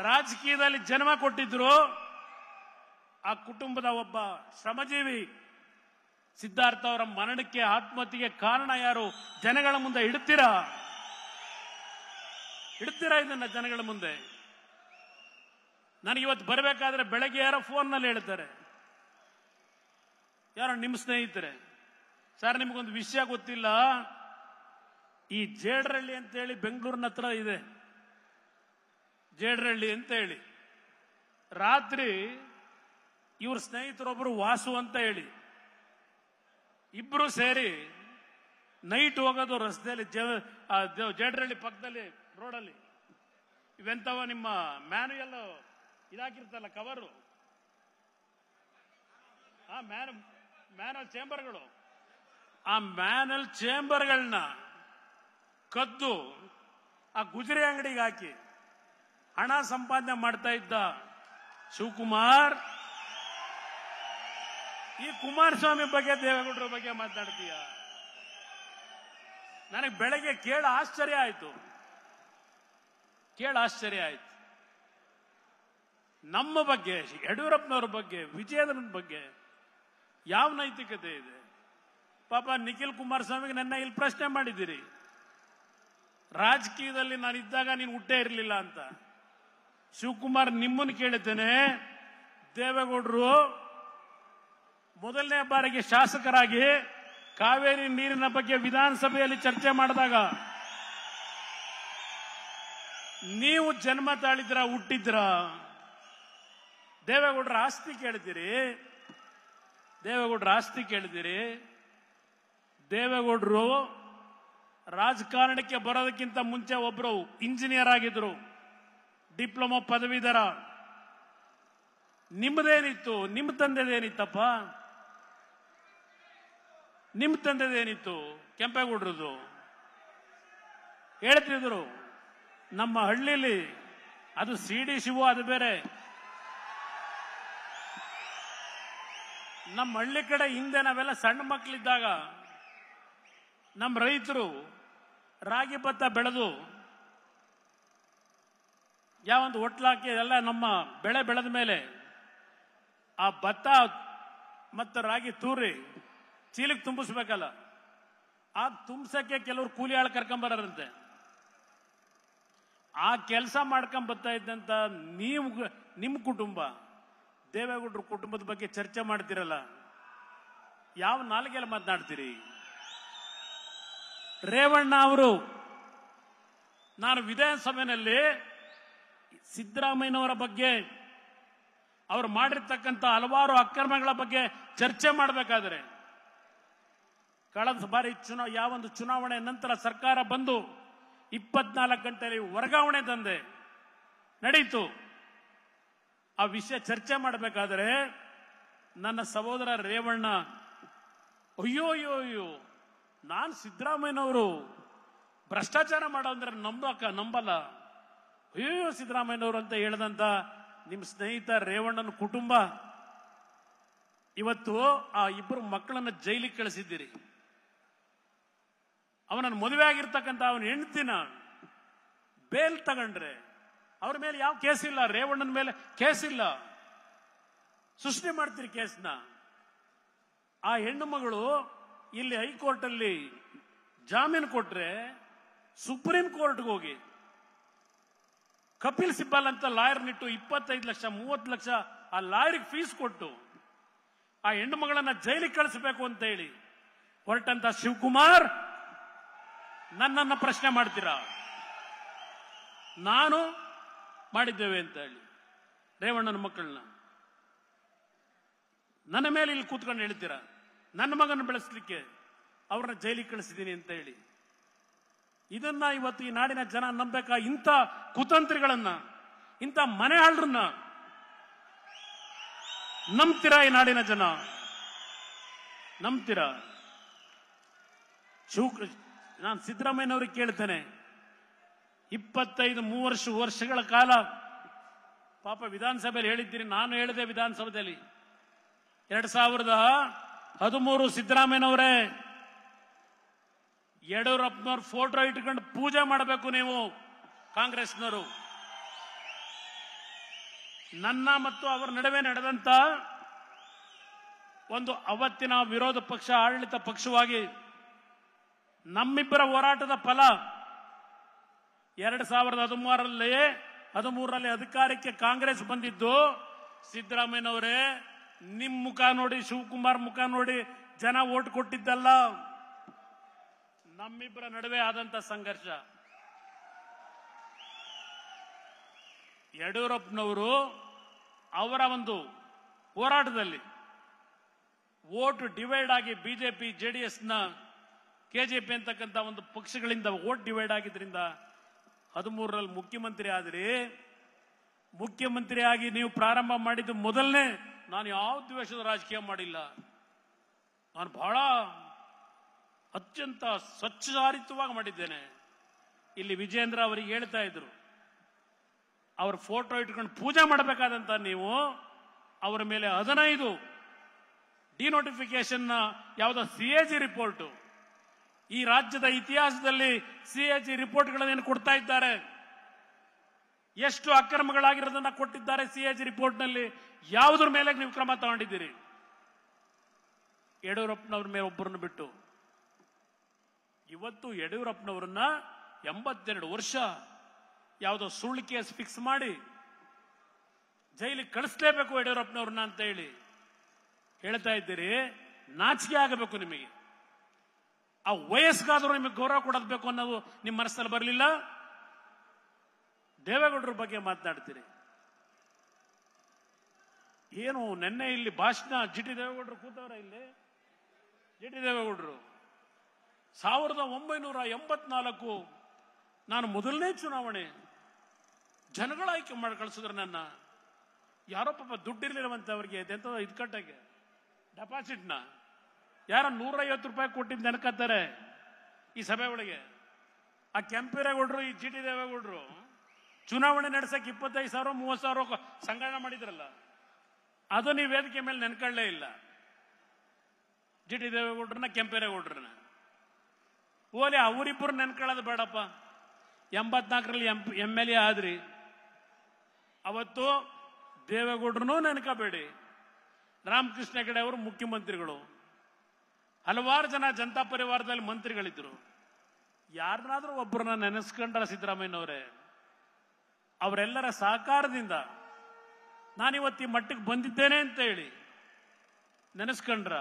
ರಾಜಕೀಯದಲ್ಲಿ ಜನ್ಮ ಕೊಟ್ಟಿದ್ರು. ಆ ಕುಟುಂಬದ ಒಬ್ಬ ಶ್ರಮಜೀವಿ ಸಿದ್ಧಾರ್ಥ ಅವರ ಮರಣಕ್ಕೆ, ಆತ್ಮಹತ್ಯೆಗೆ ಕಾರಣ ಯಾರು? ಜನಗಳ ಮುಂದೆ ಇಡ್ತೀರಾ ಇದನ್ನ ಜನಗಳ ಮುಂದೆ? ನನಗಿವತ್ತು ಬರಬೇಕಾದ್ರೆ ಬೆಳಗ್ಗೆ ಯಾರೋ ಫೋನ್ನಲ್ಲಿ ಹೇಳ್ತಾರೆ, ಯಾರೋ ನಿಮ್ಮ ಸ್ನೇಹಿತರೆ, ಸರ್ ನಿಮಗೊಂದು ವಿಷಯ ಗೊತ್ತಿಲ್ಲ, ಈ ಜೇಡ್ರಳ್ಳಿ ಅಂತ ಹೇಳಿ ಬೆಂಗಳೂರಿನ ಹತ್ರ ಇದೆ, ಜೇಡ್ರಳ್ಳಿ ಅಂತ ಹೇಳಿ, ರಾತ್ರಿ ಇವ್ರ ಸ್ನೇಹಿತರೊಬ್ಬರು ವಾಸು ಅಂತ ಹೇಳಿ ಇಬ್ರು ಸೇರಿ ನೈಟ್ ಹೋಗೋದು ರಸ್ತೆಯಲ್ಲಿ, ಜೇಡ್ರಳ್ಳಿ ಪಕ್ಕದಲ್ಲಿ ರೋಡಲ್ಲಿ. ಇವೆಂತವ ನಿಮ್ಮ ಮ್ಯಾನುಯಲ್ ಇದಾಕಿರ್ತಲ್ಲ ಕವರು, ಆ ಮ್ಯಾನುವಲ್ ಚೇಂಬರ್ಗಳು, ಆ ಮ್ಯಾನುವಲ್ ಚೇಂಬರ್ಗಳನ್ನ ಕದ್ದು ಆ ಗುಜರಿ ಅಂಗಡಿಗೆ ಹಾಕಿ ಹಣ ಸಂಪಾದನೆ ಮಾಡ್ತಾ ಇದ್ದ ಶಿವಕುಮಾರ್, ಈ ಕುಮಾರಸ್ವಾಮಿ ಬಗ್ಗೆ, ದೇವೇಗೌಡರ ಬಗ್ಗೆ ಮಾತನಾಡ್ತೀಯ? ನನಗೆ ಬೆಳಗ್ಗೆ ಕೇಳ ಆಶ್ಚರ್ಯ ಆಯ್ತು. ನಮ್ಮ ಬಗ್ಗೆ, ಯಡಿಯೂರಪ್ಪನವ್ರ ಬಗ್ಗೆ, ವಿಜಯೇಂದ್ರನ ಬಗ್ಗೆ ಯಾವ ನೈತಿಕತೆ ಇದೆ? ಪಾಪ ನಿಖಿಲ್ ಕುಮಾರಸ್ವಾಮಿಗೆ ನನ್ನ ಇಲ್ಲಿ ಪ್ರಶ್ನೆ ಮಾಡಿದ್ದೀರಿ, ರಾಜಕೀಯದಲ್ಲಿ ನಾನು ಇದ್ದಾಗ ನೀನು ಹುಟ್ಟೇ ಇರಲಿಲ್ಲ ಅಂತ. ಶಿವಕುಮಾರ್, ನಿಮ್ಮನ್ನು ಕೇಳುತ್ತೇನೆ, ದೇವೇಗೌಡರು ಮೊದಲನೇ ಬಾರಿಗೆ ಶಾಸಕರಾಗಿ ಕಾವೇರಿ ನೀರಿನ ಬಗ್ಗೆ ವಿಧಾನಸಭೆಯಲ್ಲಿ ಚರ್ಚೆ ಮಾಡಿದಾಗ ನೀವು ಜನ್ಮ ತಾಳಿದ್ರ, ಹುಟ್ಟಿದ್ರ? ದೇವೇಗೌಡರ ಆಸ್ತಿ ಕೇಳಿದ್ದೀರಿ, ದೇವೇಗೌಡರ ಆಸ್ತಿ ಕೇಳಿದ್ದೀರಿ. ದೇವೇಗೌಡರು ರಾಜಕಾರಣಕ್ಕೆ ಬರೋದಕ್ಕಿಂತ ಮುಂಚೆ ಒಬ್ರು ಇಂಜಿನಿಯರ್ ಆಗಿದ್ರು, ಡಿಪ್ಲೊಮಾ ಪದವೀಧರ. ನಿಮ್ಮದೇನಿತ್ತು? ನಿಮ್ಮ ತಂದೆದೇನಿತ್ತಪ್ಪ? ನಿಮ್ಮ ತಂದೆದೇನಿತ್ತು? ಕೆಂಪೇಗೌಡರದು ಹೇಳ್ತಿದ್ರು ನಮ್ಮ ಹಳ್ಳಿಲಿ. ಅದು ಸಿಡಿ ಶಿವು, ಅದು ಬೇರೆ. ನಮ್ಮ ಹಳ್ಳಿ ಕಡೆ ಹಿಂದೆ ನಾವೆಲ್ಲ ಸಣ್ಣ ಮಕ್ಕಳಿದ್ದಾಗ ನಮ್ಮ ರೈತರು ರಾಗಿ ಭತ್ತ ಬೆಳೆದು ಯಾವೊಂದು ಒಟ್ಲಾಕಿ ಎಲ್ಲ ನಮ್ಮ ಬೆಳೆ ಬೆಳೆದ ಮೇಲೆ ಆ ಭತ್ತ ಮತ್ತು ರಾಗಿ ತೂರಿ ಚೀಲಕ್ಕೆ ತುಂಬಿಸ್ಬೇಕಲ್ಲ, ಆ ತುಂಬಿಸಕ್ಕೆ ಕೆಲವರು ಕೂಲಿ ಆಳು ಕರ್ಕೊಂಬರಂತೆ. ಆ ಕೆಲಸ ಮಾಡ್ಕೊಂಡ್ ಬರ್ತಾ ಇದ್ದಂತ ನೀವು, ನಿಮ್ಮ ಕುಟುಂಬ, ದೇವೇಗೌಡರ ಕುಟುಂಬದ ಬಗ್ಗೆ ಚರ್ಚೆ ಮಾಡ್ತಿರಲ್ಲ, ಯಾವ ನಾಲಿಗೆಯಲ್ಲಿ ಮಾತನಾಡ್ತೀರಿ? ರೇವಣ್ಣ ಅವರು, ನಾನು ವಿಧಾನಸಭೆಯಲ್ಲಿ ಸಿದ್ದರಾಮಯ್ಯನವರ ಬಗ್ಗೆ, ಅವರು ಮಾಡಿರ್ತಕ್ಕಂಥ ಹಲವಾರು ಅಕ್ರಮಗಳ ಬಗ್ಗೆ ಚರ್ಚೆ ಮಾಡಬೇಕಾದ್ರೆ, ಕಳೆದ ಬಾರಿ ಯಾವೊಂದು ಚುನಾವಣೆ ನಂತರ ಸರ್ಕಾರ ಬಂದು 24 ಗಂಟೆಯಲ್ಲಿ ವರ್ಗಾವಣೆ ತಂದೆ ನಡೀತು. ಆ ವಿಷಯ ಚರ್ಚೆ ಮಾಡಬೇಕಾದ್ರೆ ನನ್ನ ಸಹೋದರ ರೇವಣ್ಣ, ಅಯ್ಯೋ ಅಯ್ಯೋ ಅಯ್ಯೋ, ನಾನು ಸಿದ್ದರಾಮಯ್ಯನವರು ಭ್ರಷ್ಟಾಚಾರ ಮಾಡೋದ್ರೆ ನಂಬಲ್ಲ, ಅಯ್ಯೋ ಸಿದ್ದರಾಮಯ್ಯನವರು ಅಂತ ಹೇಳಿದಂತ ನಿಮ್ಮ ಸ್ನೇಹಿತ ರೇವಣ್ಣನ ಕುಟುಂಬ ಇವತ್ತು ಆ ಇಬ್ಬರು ಮಕ್ಕಳನ್ನ ಜೈಲಿಗೆ ಕಳಿಸಿದ್ದೀರಿ. ಅವನನ್ನು ಮದುವೆ ಆಗಿರ್ತಕ್ಕಂಥ ಅವನ ಹೆಂಡತಿನ ಬೇಲ್ ತಗೊಂಡ್ರೆ ಅವ್ರ ಮೇಲೆ ಯಾವ ಕೇಸ್ ಇಲ್ಲ, ರೇವಣ್ಣನ ಮೇಲೆ ಕೇಸ್ ಇಲ್ಲ, ಸೃಷ್ಟಿ ಮಾಡ್ತೀರಿ ಕೇಸ್ನ. ಆ ಹೆಣ್ಣು ಮಗಳು ಇಲ್ಲಿ ಹೈಕೋರ್ಟ್ ಅಲ್ಲಿ ಜಾಮೀನು ಕೊಟ್ರೆ ಸುಪ್ರೀಂ ಕೋರ್ಟ್ಗೆ ಹೋಗಿ ಕಪಿಲ್ ಸಿಬ್ಬಲ್ ಅಂತ ಲಾಯರ್ ನಿಟ್ಟು 25 ಲಕ್ಷ 30 ಲಕ್ಷ ಆ ಲಾಯರ್ಗೆ ಫೀಸ್ ಕೊಟ್ಟು ಆ ಹೆಣ್ಣು ಮಗಳನ್ನ ಜೈಲಿಗೆ ಕಳಿಸಬೇಕು ಅಂತ ಹೇಳಿ ಹೊರಟಂತ ಶಿವಕುಮಾರ್ ನನ್ನನ್ನ ಪ್ರಶ್ನೆ ಮಾಡ್ತೀರಾ? ನಾನು ಮಾಡಿದ್ದೇವೆ ಅಂತ ಹೇಳಿ ರೇವಣ್ಣನ ಮಕ್ಕಳನ್ನ ನನ್ನ ಮೇಲೆ ಇಲ್ಲಿ ಕೂತ್ಕೊಂಡು ಹೇಳ್ತೀರಾ? ನನ್ನ ಮಗನ ಬೆಳೆಸಲಿಕ್ಕೆ ಅವ್ರನ್ನ ಜೈಲಿಗೆ ಕಳಿಸಿದ್ದೀನಿ ಅಂತ ಹೇಳಿ. ಇದನ್ನ ಇವತ್ತು ಈ ನಾಡಿನ ಜನ ನಂಬೇಕಾ? ಇಂಥ ಕುತಂತ್ರಿಗಳನ್ನ, ಇಂಥ ಮನೆ ಆಳ್ರನ್ನ ನಂಬ್ತೀರಾ? ಈ ನಾಡಿನ ಜನ ನಂಬ್ತೀರಾ? ನಾನು ಸಿದ್ದರಾಮಯ್ಯನವ್ರಿಗೆ ಕೇಳ್ತೇನೆ, 25-30 ವರ್ಷಗಳ ಕಾಲ ಪಾಪ ವಿಧಾನಸಭೆಯಲ್ಲಿ ಹೇಳಿದ್ದೀರಿ, ನಾನು ಹೇಳಿದೆ ವಿಧಾನಸಭೆಯಲ್ಲಿ 2013 ಸಿದ್ದರಾಮಯ್ಯನವರೇ, ಯಡಿಯೂರಪ್ಪನವ್ರ ಫೋಟೋ ಇಟ್ಕೊಂಡು ಪೂಜೆ ಮಾಡಬೇಕು ನೀವು ಕಾಂಗ್ರೆಸ್ನವರು. ನನ್ನ ಮತ್ತು ಅವರ ನಡುವೆ ನಡೆದಂತ ಒಂದು ಅವತ್ತಿನ ವಿರೋಧ ಪಕ್ಷ ಆಡಳಿತ ಪಕ್ಷವಾಗಿ ನಮ್ಮಿಬ್ಬರ ಹೋರಾಟದ ಫಲ 2013ರಲ್ಲಿ ಅಧಿಕಾರಕ್ಕೆ ಕಾಂಗ್ರೆಸ್ ಬಂದಿದ್ದು. ಸಿದ್ದರಾಮಯ್ಯನವರೇ, ನಿಮ್ ಮುಖ ನೋಡಿ, ಶಿವಕುಮಾರ್ ಮುಖ ನೋಡಿ ಜನ ಓಟ್ ಕೊಟ್ಟಿದ್ದಲ್ಲ, ನಮ್ಮಿಬ್ಬರ ನಡುವೆ ಆದಂತ ಸಂಘರ್ಷ. ಯಡಿಯೂರಪ್ಪನವರು ಅವರ ಒಂದು ಹೋರಾಟದಲ್ಲಿ ವೋಟ್ ಡಿವೈಡ್ ಆಗಿ ಬಿಜೆಪಿ ಜೆಡಿಎಸ್ನ ಕೆಜೆಪಿ ಅಂತಕ್ಕಂಥ ಒಂದು ಪಕ್ಷಗಳಿಂದ ವೋಟ್ ಡಿವೈಡ್ ಆಗಿದ್ರಿಂದ 13ರಲ್ಲಿ ಮುಖ್ಯಮಂತ್ರಿ ಆದ್ರಿ. ಮುಖ್ಯಮಂತ್ರಿ ಆಗಿ ನೀವು ಪ್ರಾರಂಭ ಮಾಡಿದ್ದು ಮೊದಲನೇ, ನಾನು ಯಾವ ದ್ವೇಷದ ರಾಜಕೀಯ ಮಾಡಿಲ್ಲ, ನಾನು ಬಹಳ ಅತ್ಯಂತ ಸ್ವಚ್ಛಾರಿತವಾಗಿ ಮಾಡಿದ್ದೇನೆ. ಇಲ್ಲಿ ವಿಜೇಂದ್ರ ಅವರಿಗೆ ಹೇಳ್ತಾ ಇದ್ರು, ಅವ್ರ ಫೋಟೋ ಇಟ್ಕೊಂಡು ಪೂಜೆ ಮಾಡಬೇಕಾದಂತ ನೀವು ಅವರ ಮೇಲೆ 15 ಡಿನೋಟಿಫಿಕೇಶನ್ ಯಾವುದೋ ಸಿಎಜಿ ರಿಪೋರ್ಟ್, ಈ ರಾಜ್ಯದ ಇತಿಹಾಸದಲ್ಲಿ ಸಿಎಜಿ ರಿಪೋರ್ಟ್ಗಳನ್ನೇನು ಕೊಡ್ತಾ ಇದ್ದಾರೆ, ಎಷ್ಟು ಅಕ್ರಮಗಳಾಗಿರೋದನ್ನ ಕೊಟ್ಟಿದ್ದಾರೆ ಸಿಎಜಿ ರಿಪೋರ್ಟ್ನಲ್ಲಿ, ಯಾವುದ್ರ ಮೇಲೆ ನೀವು ಕ್ರಮ ತಗೊಂಡಿದ್ದೀರಿ? ಯಡಿಯೂರಪ್ಪನವ್ರ ಮೇಲೆ ಒಬ್ಬರನ್ನು ಬಿಟ್ಟು. ಇವತ್ತು ಯಡಿಯೂರಪ್ಪನವರನ್ನ 82 ವರ್ಷ ಯಾವುದೋ ಸುಳ್ಳು ಕೇಸ್ ಫಿಕ್ಸ್ ಮಾಡಿ ಜೈಲಿಗೆ ಕಳಿಸ್ಲೇಬೇಕು ಯಡಿಯೂರಪ್ಪನವ್ರನ್ನ ಅಂತ ಹೇಳಿ ಹೇಳ್ತಾ ಇದ್ದೀರಿ. ನಾಚಿಕೆ ಆಗಬೇಕು ನಿಮಗೆ. ಆ ವಯಸ್ಸಿಗಾದರೂ ನಿಮಗೆ ಗೌರವ ಕೊಡಬೇಕು ಅನ್ನೋದು ನಿಮ್ಮ ಮನಸ್ಸಲ್ಲಿ ಬರಲಿಲ್ಲ. ದೇವೇಗೌಡರ ಬಗ್ಗೆ ಮಾತನಾಡ್ತೀರಿ. ಏನು ನಿನ್ನೆ ಇಲ್ಲಿ ಭಾಷಣ ಜಿ ಟಿ ದೇವೇಗೌಡರು ಕೂತವ್ರ ಇಲ್ಲಿ. ಜಿ ಟಿ ದೇವೇಗೌಡರು 1984 ನಾನು ಮೊದಲನೇ ಚುನಾವಣೆ ಜನಗಳ ಆಯ್ಕೆ ಮಾಡಿ ಕಳಿಸಿದ್ರು ನನ್ನ. ಯಾರೋ ಪಾಪ ದುಡ್ಡಿರ್ಲಿರುವಂತೆ ಅವರಿಗೆ ಇದು ಕಟ್ಟಾಗೆ ಡೆಪಾಸಿಟ್ನ ಯಾರೋ 150 ರೂಪಾಯಿ ಕೊಟ್ಟಿದ್ದು ನೆನಕತ್ತಾರೆ ಈ ಸಭೆ ಒಳಗೆ. ಆ ಕೆಂಪೇಗೌಡರು ಈ ಜಿ ಟಿ ದೇವೇಗೌಡರು ಚುನಾವಣೆ ನಡೆಸಕ್ಕೆ 25,000 30,000 ಸಂಗ್ರಹಣೆ ಮಾಡಿದ್ರಲ್ಲ, ಅದು ನೀವು ವೇದಿಕೆ ಮೇಲೆ ನೆನ್ಕೊಳ್ಳೇ ಇಲ್ಲ. ಜಿ ಟಿ ದೇವೇಗೌಡ್ರನ್ನ ಕೆಂಪೇಗೌಡ್ರನ್ನ ಓಲಿ ಅವರಿಬ್ಬರು ನೆನ್ಕೊಳ್ಳೋದು ಬೇಡಪ್ಪ. 84ರಲ್ಲಿ MLA ಆದ್ರಿ. ಅವತ್ತು ದೇವೇಗೌಡ್ರನ್ನೂ ನೆನ್ಕೋಬೇಡಿ. ರಾಮಕೃಷ್ಣ ಹೆಗಡೆ ಅವರು ಮುಖ್ಯಮಂತ್ರಿಗಳು, ಹಲವಾರು ಜನ ಜನತಾ ಪರಿವಾರದಲ್ಲಿ ಮಂತ್ರಿಗಳಿದ್ರು. ಯಾರನ್ನಾದ್ರೂ ಒಬ್ಬರನ್ನ ನೆನೆಸ್ಕೊಂಡ್ರ ಸಿದ್ದರಾಮಯ್ಯನವರೇ? ಅವರೆಲ್ಲರ ಸಹಕಾರದಿಂದ ನಾನಿವತ್ತು ಈ ಮಟ್ಟಕ್ಕೆ ಬಂದಿದ್ದೇನೆ ಅಂತ ಹೇಳಿ ನೆನೆಸ್ಕೊಂಡ್ರ?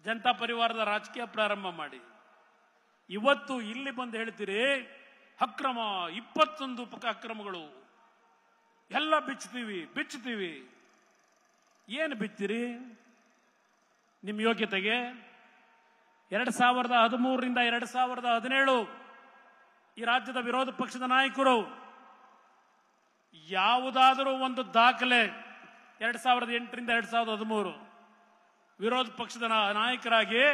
ಜನತಾ ಪರಿವಾರದ ರಾಜಕೀಯ ಪ್ರಾರಂಭ ಮಾಡಿ ಇವತ್ತು ಇಲ್ಲಿ ಬಂದು ಹೇಳ್ತೀರಿ ಅಕ್ರಮ, 21 ಅಕ್ರಮಗಳು ಎಲ್ಲ ಬಿಚ್ಚುತ್ತೀವಿ. ಏನು ಬಿಚ್ಚಿರಿ? ನಿಮ್ಮ ಯೋಗ್ಯತೆಗೆ 2013ರಿಂದ 2017 ಈ ರಾಜ್ಯದ ವಿರೋಧ ಪಕ್ಷದ ನಾಯಕರು ಯಾವುದಾದರೂ ಒಂದು ದಾಖಲೆ 2008ರಿಂದ 2013 ವಿರೋಧ ಪಕ್ಷದ ನಾಯಕರಾಗಿ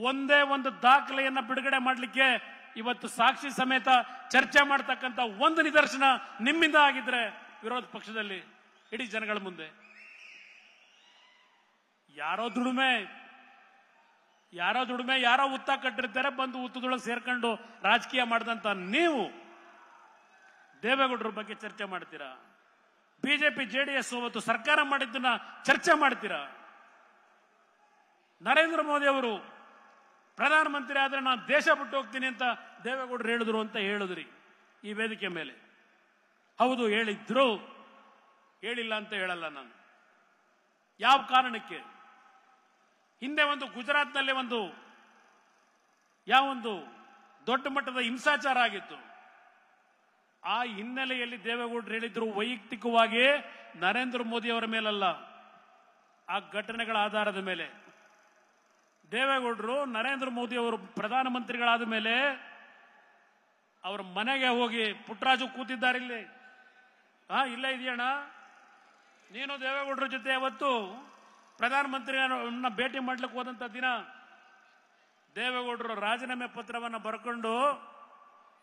ಒಂದೇ ಒಂದು ದಾಖಲೆಯನ್ನ ಬಿಡುಗಡೆ ಮಾಡಲಿಕ್ಕೆ ಇವತ್ತು ಸಾಕ್ಷಿ ಸಮೇತ ಚರ್ಚೆ ಮಾಡತಕ್ಕಂಥ ಒಂದು ನಿದರ್ಶನ ನಿಮ್ಮಿಂದ ಆಗಿದ್ರೆ ವಿರೋಧ ಪಕ್ಷದಲ್ಲಿ ಇಡೀ ಜನಗಳ ಮುಂದೆ ಯಾರೋ ದುಡಿಮೆ ಯಾರೋ ಹುತ್ತ ಕಟ್ಟಿರ್ತಾರೆ, ಬಂದು ಹುತ್ತದೊಳಗೆ ಸೇರ್ಕೊಂಡು ರಾಜಕೀಯ ಮಾಡಿದಂತ ನೀವು ದೇವೇಗೌಡರ ಬಗ್ಗೆ ಚರ್ಚೆ ಮಾಡ್ತೀರಾ? ಬಿಜೆಪಿ ಜೆಡಿಎಸ್ ಅವತ್ತು ಸರ್ಕಾರ ಮಾಡಿದ್ದನ್ನ ಚರ್ಚೆ ಮಾಡ್ತೀರಾ? ನರೇಂದ್ರ ಮೋದಿ ಅವರು ಪ್ರಧಾನಮಂತ್ರಿ ಆದ್ರೆ ನಾನು ದೇಶ ಬಿಟ್ಟು ಹೋಗ್ತೀನಿ ಅಂತ ದೇವೇಗೌಡರು ಹೇಳಿದ್ರು ಅಂತ ಹೇಳಿದ್ರಿ ಈ ವೇದಿಕೆ ಮೇಲೆ. ಹೌದು, ಹೇಳಿದ್ರು, ಹೇಳಿಲ್ಲ ಅಂತ ಹೇಳಲ್ಲ ನಾನು. ಯಾವ ಕಾರಣಕ್ಕೆ? ಹಿಂದೆ ಒಂದು ಗುಜರಾತ್ನಲ್ಲಿ ಒಂದು ದೊಡ್ಡ ಮಟ್ಟದ ಹಿಂಸಾಚಾರ ಆಗಿತ್ತು. ಆ ಹಿನ್ನೆಲೆಯಲ್ಲಿ ದೇವೇಗೌಡರು ಹೇಳಿದ್ರು ವೈಯಕ್ತಿಕವಾಗಿ ನರೇಂದ್ರ ಮೋದಿ ಅವರ ಮೇಲಲ್ಲ, ಆ ಘಟನೆಗಳ ಆಧಾರದ ಮೇಲೆ. ದೇವೇಗೌಡರು ನರೇಂದ್ರ ಮೋದಿ ಅವರು ಪ್ರಧಾನಮಂತ್ರಿಗಳಾದ ಮೇಲೆ ಅವರ ಮನೆಗೆ ಹೋಗಿ, ಪುಟ್ಟರಾಜು ಕೂತಿದ್ದಾರೆ ಇಲ್ಲಿ, ಇಲ್ಲೇ ಇದೆಯಣ್ಣ, ನೀನು ದೇವೇಗೌಡರ ಜೊತೆ ಅವತ್ತು ಪ್ರಧಾನಮಂತ್ರಿಯನ್ನ ಭೇಟಿ ಮಾಡ್ಲಿಕ್ಕೆ ಹೋದಂತ ದಿನ ದೇವೇಗೌಡರು ರಾಜೀನಾಮೆ ಪತ್ರವನ್ನು ಬರ್ಕೊಂಡು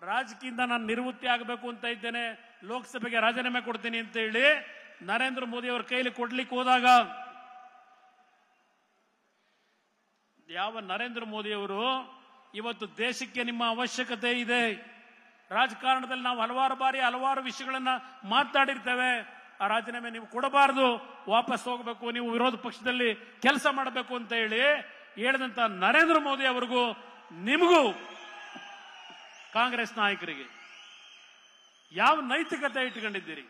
ರಾಜಕೀಯದಿಂದ ನಾನು ನಿವೃತ್ತಿ ಆಗಬೇಕು ಅಂತ ಇದ್ದೇನೆ, ಲೋಕಸಭೆಗೆ ರಾಜೀನಾಮೆ ಕೊಡ್ತೀನಿ ಅಂತ ಹೇಳಿ ನರೇಂದ್ರ ಮೋದಿ ಅವರ ಕೈಲಿ ಕೊಡ್ಲಿಕ್ಕೆ ಹೋದಾಗ ಯಾವ ನರೇಂದ್ರ ಮೋದಿ ಅವರು ಇವತ್ತು ದೇಶಕ್ಕೆ ನಿಮ್ಮ ಅವಶ್ಯಕತೆ ಇದೆ, ರಾಜಕಾರಣದಲ್ಲಿ ನಾವು ಹಲವಾರು ಬಾರಿ ಹಲವಾರು ವಿಷಯಗಳನ್ನ ಮಾತನಾಡಿರ್ತೇವೆ, ಆ ರಾಜೀನಾಮೆ ನೀವು ಕೊಡಬಾರದು, ವಾಪಸ್ ಹೋಗಬೇಕು, ನೀವು ವಿರೋಧ ಪಕ್ಷದಲ್ಲಿ ಕೆಲಸ ಮಾಡಬೇಕು ಅಂತ ಹೇಳಿ ಹೇಳಿದಂತ ನರೇಂದ್ರ ಮೋದಿ ಅವರಿಗೂ ನಿಮಗೂ ಕಾಂಗ್ರೆಸ್ ನಾಯಕರಿಗೆ ಯಾವ ನೈತಿಕತೆ ಇಟ್ಕೊಂಡಿದ್ದೀರಿ?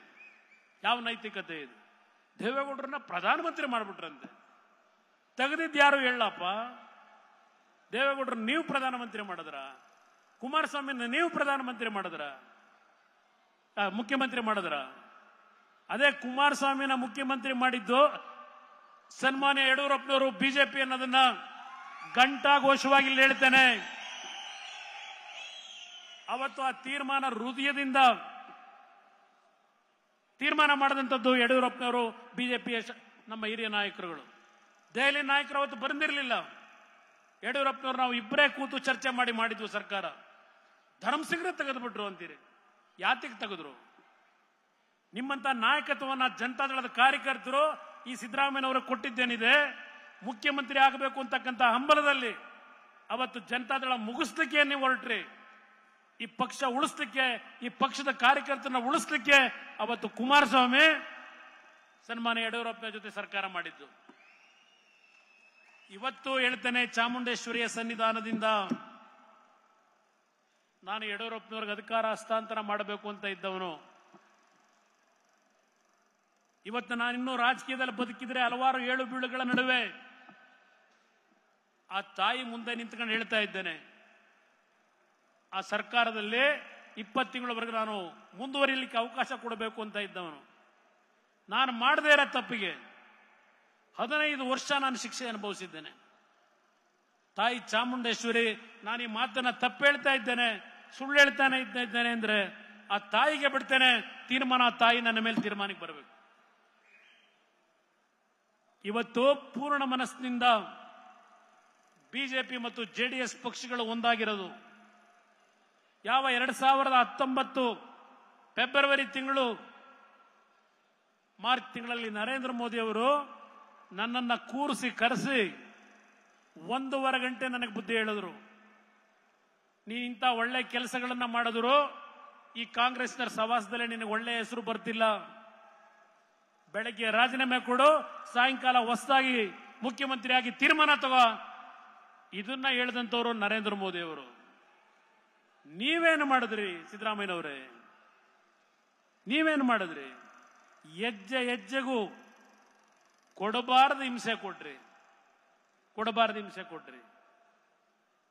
ಯಾವ ನೈತಿಕತೆ ಇದೆ? ದೇವೇಗೌಡರನ್ನ ಪ್ರಧಾನಮಂತ್ರಿ ಮಾಡಿಬಿಟ್ರಂತೆ. ತೆಗೆದಿದ್ದು ಯಾರು ಹೇಳಪ್ಪ? ದೇವೇಗೌಡರು ನೀವು ಪ್ರಧಾನಮಂತ್ರಿ ಮಾಡಿದ್ರ? ಕುಮಾರಸ್ವಾಮಿನ ನೀವು ಪ್ರಧಾನಮಂತ್ರಿ ಮಾಡಿದ್ರ? ಮುಖ್ಯಮಂತ್ರಿ ಮಾಡಿದ್ರ? ಅದೇ ಕುಮಾರಸ್ವಾಮಿನ ಮುಖ್ಯಮಂತ್ರಿ ಮಾಡಿದ್ದು ಸನ್ಮಾನ್ಯ ಯಡಿಯೂರಪ್ಪನವರು ಬಿಜೆಪಿ ಅನ್ನೋದನ್ನ ಘಂಟಾಘೋಷವಾಗಿ ಇಲ್ಲಿ ಹೇಳ್ತೇನೆ. ಅವತ್ತು ಆ ತೀರ್ಮಾನ ಹೃದಯದಿಂದ ತೀರ್ಮಾನ ಮಾಡಿದಂಥದ್ದು ಯಡಿಯೂರಪ್ಪನವರು, ಬಿಜೆಪಿಯ ನಮ್ಮ ಹಿರಿಯ ನಾಯಕರುಗಳು. ದೆಹಲಿ ನಾಯಕರು ಅವತ್ತು ಬಂದಿರಲಿಲ್ಲ. ಯಡಿಯೂರಪ್ಪನವರು ನಾವು ಇಬ್ಬರೇ ಕೂತು ಚರ್ಚೆ ಮಾಡಿದ್ವು ಸರ್ಕಾರ. ಧರ್ಮಸಿಂಗ್ರೆ ತೆಗೆದುಬಿಟ್ರು ಅಂತೀರಿ. ಯಾತಿಗೆ ತೆಗೆದ್ರು? ನಿಮ್ಮಂತ ನಾಯಕತ್ವವನ್ನ ಜನತಾದಳದ ಕಾರ್ಯಕರ್ತರು ಈ ಸಿದ್ದರಾಮಯ್ಯನವರು ಕೊಟ್ಟಿದ್ದೇನಿದೆ, ಮುಖ್ಯಮಂತ್ರಿ ಆಗಬೇಕು ಅಂತಕ್ಕಂಥ ಹಂಬಲದಲ್ಲಿ ಅವತ್ತು ಜನತಾದಳ ಮುಗಿಸ್ಲಿಕ್ಕೆ ನೀವು ಹೊರಟ್ರಿ. ಈ ಪಕ್ಷ ಉಳಿಸ್ಲಿಕ್ಕೆ, ಈ ಪಕ್ಷದ ಕಾರ್ಯಕರ್ತರನ್ನ ಉಳಿಸ್ಲಿಕ್ಕೆ ಅವತ್ತು ಕುಮಾರಸ್ವಾಮಿ ಸನ್ಮಾನ್ಯ ಯಡಿಯೂರಪ್ಪನ ಜೊತೆ ಸರ್ಕಾರ ಮಾಡಿದ್ದು. ಇವತ್ತು ಹೇಳ್ತೇನೆ, ಚಾಮುಂಡೇಶ್ವರಿಯ ಸನ್ನಿಧಾನದಿಂದ ನಾನು ಯಡಿಯೂರಪ್ಪನವ್ರಿಗೆ ಅಧಿಕಾರ ಹಸ್ತಾಂತರ ಮಾಡಬೇಕು ಅಂತ ಇದ್ದವನು. ಇವತ್ತು ನಾನಿನ್ನೂ ರಾಜಕೀಯದಲ್ಲಿ ಬದುಕಿದ್ರೆ ಹಲವಾರು ಏಳು ಬೀಳುಗಳ ನಡುವೆ ಆ ತಾಯಿ ಮುಂದೆ ನಿಂತ್ಕೊಂಡು ಹೇಳ್ತಾ ಇದ್ದೇನೆ, ಆ ಸರ್ಕಾರದಲ್ಲಿ 20 ತಿಂಗಳವರೆಗೆ ನಾನು ಮುಂದುವರಿಯಲಿಕ್ಕೆ ಅವಕಾಶ ಕೊಡಬೇಕು ಅಂತ ಇದ್ದವನು. ನಾನು ಮಾಡದೇ ಇರೋ ತಪ್ಪಿಗೆ 15 ವರ್ಷ ನಾನು ಶಿಕ್ಷೆ ಅನುಭವಿಸಿದ್ದೇನೆ. ತಾಯಿ ಚಾಮುಂಡೇಶ್ವರಿ, ನಾನು ಈ ಮಾತನ್ನ ತಪ್ಪು ಹೇಳ್ತಾ ಇದ್ದೇನೆ, ಸುಳ್ಳು ಹೇಳ್ತಾನೆ ಇದ್ದೇನೆ ಅಂದ್ರೆ ಆ ತಾಯಿಗೆ ಬಿಡ್ತೇನೆ ತೀರ್ಮಾನ. ಆ ತಾಯಿ ನನ್ನ ಮೇಲೆ ತೀರ್ಮಾನಕ್ಕೆ ಬರಬೇಕು. ಇವತ್ತು ಪೂರ್ಣ ಮನಸ್ಸಿನಿಂದ ಬಿಜೆಪಿ ಮತ್ತು ಜೆಡಿಎಸ್ ಪಕ್ಷಗಳು ಒಂದಾಗಿರೋದು ಯಾವ 2019 ಫೆಬ್ರವರಿ ತಿಂಗಳು, ಮಾರ್ಚ್ ತಿಂಗಳಲ್ಲಿ ನರೇಂದ್ರ ಮೋದಿ ಅವರು ನನ್ನನ್ನ ಕೂರಿಸಿ ಕರೆಸಿ 1.5 ಗಂಟೆ ನನಗೆ ಬುದ್ಧಿ ಹೇಳಿದ್ರು. ನೀ ಇಂಥ ಒಳ್ಳೆ ಕೆಲಸಗಳನ್ನ ಮಾಡಿದ್ರು ಈ ಕಾಂಗ್ರೆಸ್ನ ಸವಾಸದಲ್ಲೇ ನಿನಗೆ ಒಳ್ಳೆ ಹೆಸರು ಬರ್ತಿಲ್ಲ. ಬೆಳಗ್ಗೆ ರಾಜೀನಾಮೆ ಕೊಡು, ಸಾಯಂಕಾಲ ಹೊಸದಾಗಿ ಮುಖ್ಯಮಂತ್ರಿಯಾಗಿ ತೀರ್ಮಾನ ತಗೋ. ಇದನ್ನ ಹೇಳಿದಂತವರು ನರೇಂದ್ರ ಮೋದಿ ಅವರು. ನೀವೇನು ಮಾಡಿದ್ರಿ ಸಿದ್ದರಾಮಯ್ಯನವರೇ? ನೀವೇನು ಮಾಡಿದ್ರಿ? ಹೆಜ್ಜೆ ಹೆಜ್ಜೆಗೂ ಕೊಡಬಾರದು ಹಿಂಸೆ ಕೊಟ್ರಿ, ಕೊಡಬಾರದು ಹಿಂಸೆ ಕೊಟ್ರಿ.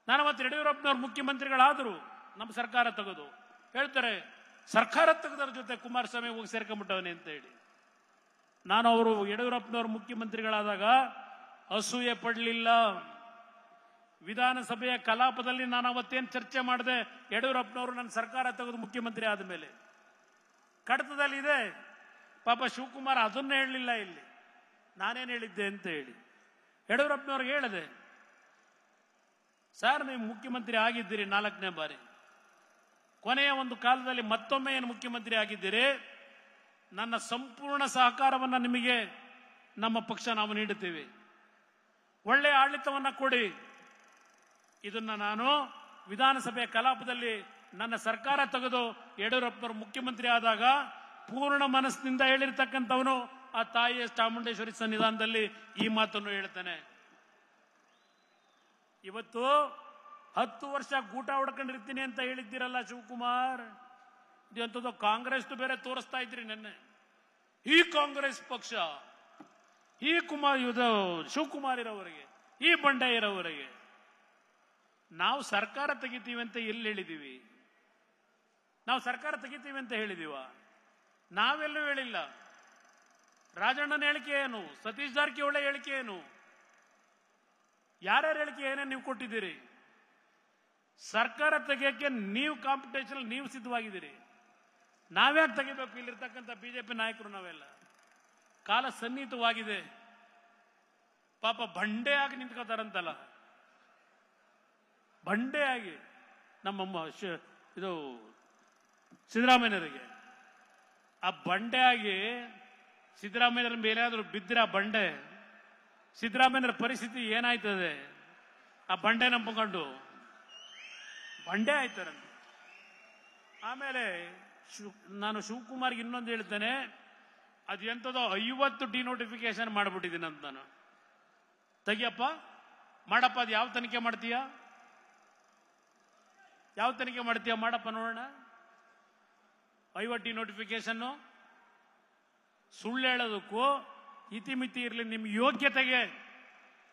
ನಾನು ಮತ್ತೆ ಯಡಿಯೂರಪ್ಪನವ್ರು ಮುಖ್ಯಮಂತ್ರಿಗಳಾದ್ರು ನಮ್ಮ ಸರ್ಕಾರ ತೆಗೆದು ಹೇಳ್ತಾರೆ, ಸರ್ಕಾರ ತೆಗೆದರ ಜೊತೆ ಕುಮಾರಸ್ವಾಮಿ ಹೋಗಿ ಸೇರ್ಕೊಂಡ್ಬಿಟ್ಟವನೇ ಅಂತ ಹೇಳಿ. ನಾನು ಅವರು ಯಡಿಯೂರಪ್ಪನವರು ಮುಖ್ಯಮಂತ್ರಿಗಳಾದಾಗ ಅಸೂಯೆ ಪಡಲಿಲ್ಲ. ವಿಧಾನಸಭೆಯ ಕಲಾಪದಲ್ಲಿ ನಾನು ಅವತ್ತೇನು ಚರ್ಚೆ ಮಾಡಿದೆ, ಯಡಿಯೂರಪ್ಪನವರು ನನ್ನ ಸರ್ಕಾರ ತೆಗೆದು ಮುಖ್ಯಮಂತ್ರಿ ಆದ ಮೇಲೆ ಕಡತದಲ್ಲಿದೆ. ಪಾಪ ಶಿವಕುಮಾರ್ ಅದನ್ನೇ ಹೇಳಲಿಲ್ಲ. ಇಲ್ಲಿ ನಾನೇನು ಹೇಳಿದ್ದೆ ಅಂತ ಹೇಳಿ ಯಡಿಯೂರಪ್ಪನವ್ರಿಗೆ ಹೇಳಿದೆ, ಸರ್ ನೀವು ಮುಖ್ಯಮಂತ್ರಿ ಆಗಿದ್ದೀರಿ 4ನೇ ಬಾರಿ, ಕೊನೆಯ ಒಂದು ಕಾಲದಲ್ಲಿ ಮತ್ತೊಮ್ಮೆ ಏನು ಮುಖ್ಯಮಂತ್ರಿ ಆಗಿದ್ದೀರಿ, ನನ್ನ ಸಂಪೂರ್ಣ ಸಹಕಾರವನ್ನು ನಿಮಗೆ ನಮ್ಮ ಪಕ್ಷ ನಾವು ನೀಡುತ್ತೇವೆ, ಒಳ್ಳೆಯ ಆಡಳಿತವನ್ನ ಕೊಡಿ. ಇದನ್ನ ನಾನು ವಿಧಾನಸಭೆಯ ಕಲಾಪದಲ್ಲಿ ನನ್ನ ಸರ್ಕಾರ ತೆಗೆದು ಯಡಿಯೂರಪ್ಪನವರು ಮುಖ್ಯಮಂತ್ರಿ ಆದಾಗ ಪೂರ್ಣ ಮನಸ್ಸಿನಿಂದ ಹೇಳಿರ್ತಕ್ಕಂಥವನು ಆ ತಾಯಿಯ ಚಾಮುಂಡೇಶ್ವರಿ ಸನ್ನಿಧಾನದಲ್ಲಿ ಈ ಮಾತನ್ನು ಹೇಳ್ತಾನೆ. ಇವತ್ತು 10 ವರ್ಷ ಗೂಟ ಹೊಡ್ಕೊಂಡಿರ್ತೀನಿ ಅಂತ ಹೇಳಿದ್ದೀರಲ್ಲ ಶಿವಕುಮಾರ್, ಇದಂಥದ್ದು ಕಾಂಗ್ರೆಸ್ ಬೇರೆ ತೋರಿಸ್ತಾ ಇದ್ರಿ ನೆನ್ನೆ. ಈ ಕಾಂಗ್ರೆಸ್ ಪಕ್ಷ, ಈ ಶಿವಕುಮಾರ್ ಇರೋವರೆಗೆ, ಈ ಬಂಡೆ ಇರೋವರೆಗೆ ನಾವು ಸರ್ಕಾರ ತೆಗಿತೀವಿ ಅಂತ ಎಲ್ಲಿ ಹೇಳಿದೀವಿ? ನಾವು ಸರ್ಕಾರ ತೆಗಿತೀವಿ ಅಂತ ಹೇಳಿದೀವ? ನಾವೆಲ್ಲೂ ಹೇಳಿಲ್ಲ. ರಾಜಣ್ಣನ ಹೇಳಿಕೆ ಏನು? ಸತೀಶ್ ಜಾರಕಿಹೊಳಿ ಹೇಳಿಕೆ ಏನು? ಯಾರ್ಯಾರ ಹೇಳಿಕೆ ಏನೇನು ನೀವು ಕೊಟ್ಟಿದ್ದೀರಿ? ಸರ್ಕಾರ ತೆಗಿಯಕ್ಕೆ ನೀವು ಕಾಂಪಿಟೇಷನ್ ನೀವು ಸಿದ್ಧವಾಗಿದ್ದೀರಿ. ನಾವ್ಯಾಕೆ ತೆಗಿಬೇಕು? ಇಲ್ಲಿರ್ತಕ್ಕಂಥ ಬಿಜೆಪಿ ನಾಯಕರು ನಾವೆಲ್ಲ. ಕಾಲ ಸನ್ನಿಹಿತವಾಗಿದೆ. ಪಾಪ ಬಂಡೆಯಾಗಿ ನಿಂತ್ಕೋತಾರಂತಲ್ಲ, ಬಂಡೆಯಾಗಿ ನಮ್ಮ ಇದು ಸಿದ್ದರಾಮಯ್ಯನವರಿಗೆ ಆ ಬಂಡೆಯಾಗಿ ಸಿದ್ದರಾಮಯ್ಯರ ಮೇಲೆ ಆದ್ರೂ ಬಿದ್ದಿರ ಬಂಡೆ, ಸಿದ್ದರಾಮಯ್ಯರ ಪರಿಸ್ಥಿತಿ ಏನಾಯ್ತದೆ? ಆ ಬಂಡೆ ನಂಬಿಕೊಂಡು ಬಂಡೆ ಆಯ್ತಾರಂತೆ. ಆಮೇಲೆ ನಾನು ಶಿವಕುಮಾರ್ಗೆ ಇನ್ನೊಂದು ಹೇಳ್ತೇನೆ, ಅದು ಎಂಥದೋ 50 ಡಿನೋಟಿಫಿಕೇಶನ್ ಮಾಡ್ಬಿಟ್ಟಿದ್ದೀನಿ ಅಂತ ನಾನು. ತೆಗಿಯಪ್ಪ, ಮಾಡಪ್ಪ, ಅದು ಯಾವ ತನಿಖೆ ಮಾಡ್ತೀಯ? ಯಾವ ತನಿಖೆ ಮಾಡ್ತೀಯ? ಮಾಡಪ್ಪ ನೋಡೋಣ. 50 ಡಿನೋಟಿಫಿಕೇಶನ್. ಸುಳ್ಳು ಹೇಳೋದಕ್ಕೂ ಇತಿಮಿತಿ ಇರಲಿ. ನಿಮ್ಮ ಯೋಗ್ಯತೆಗೆ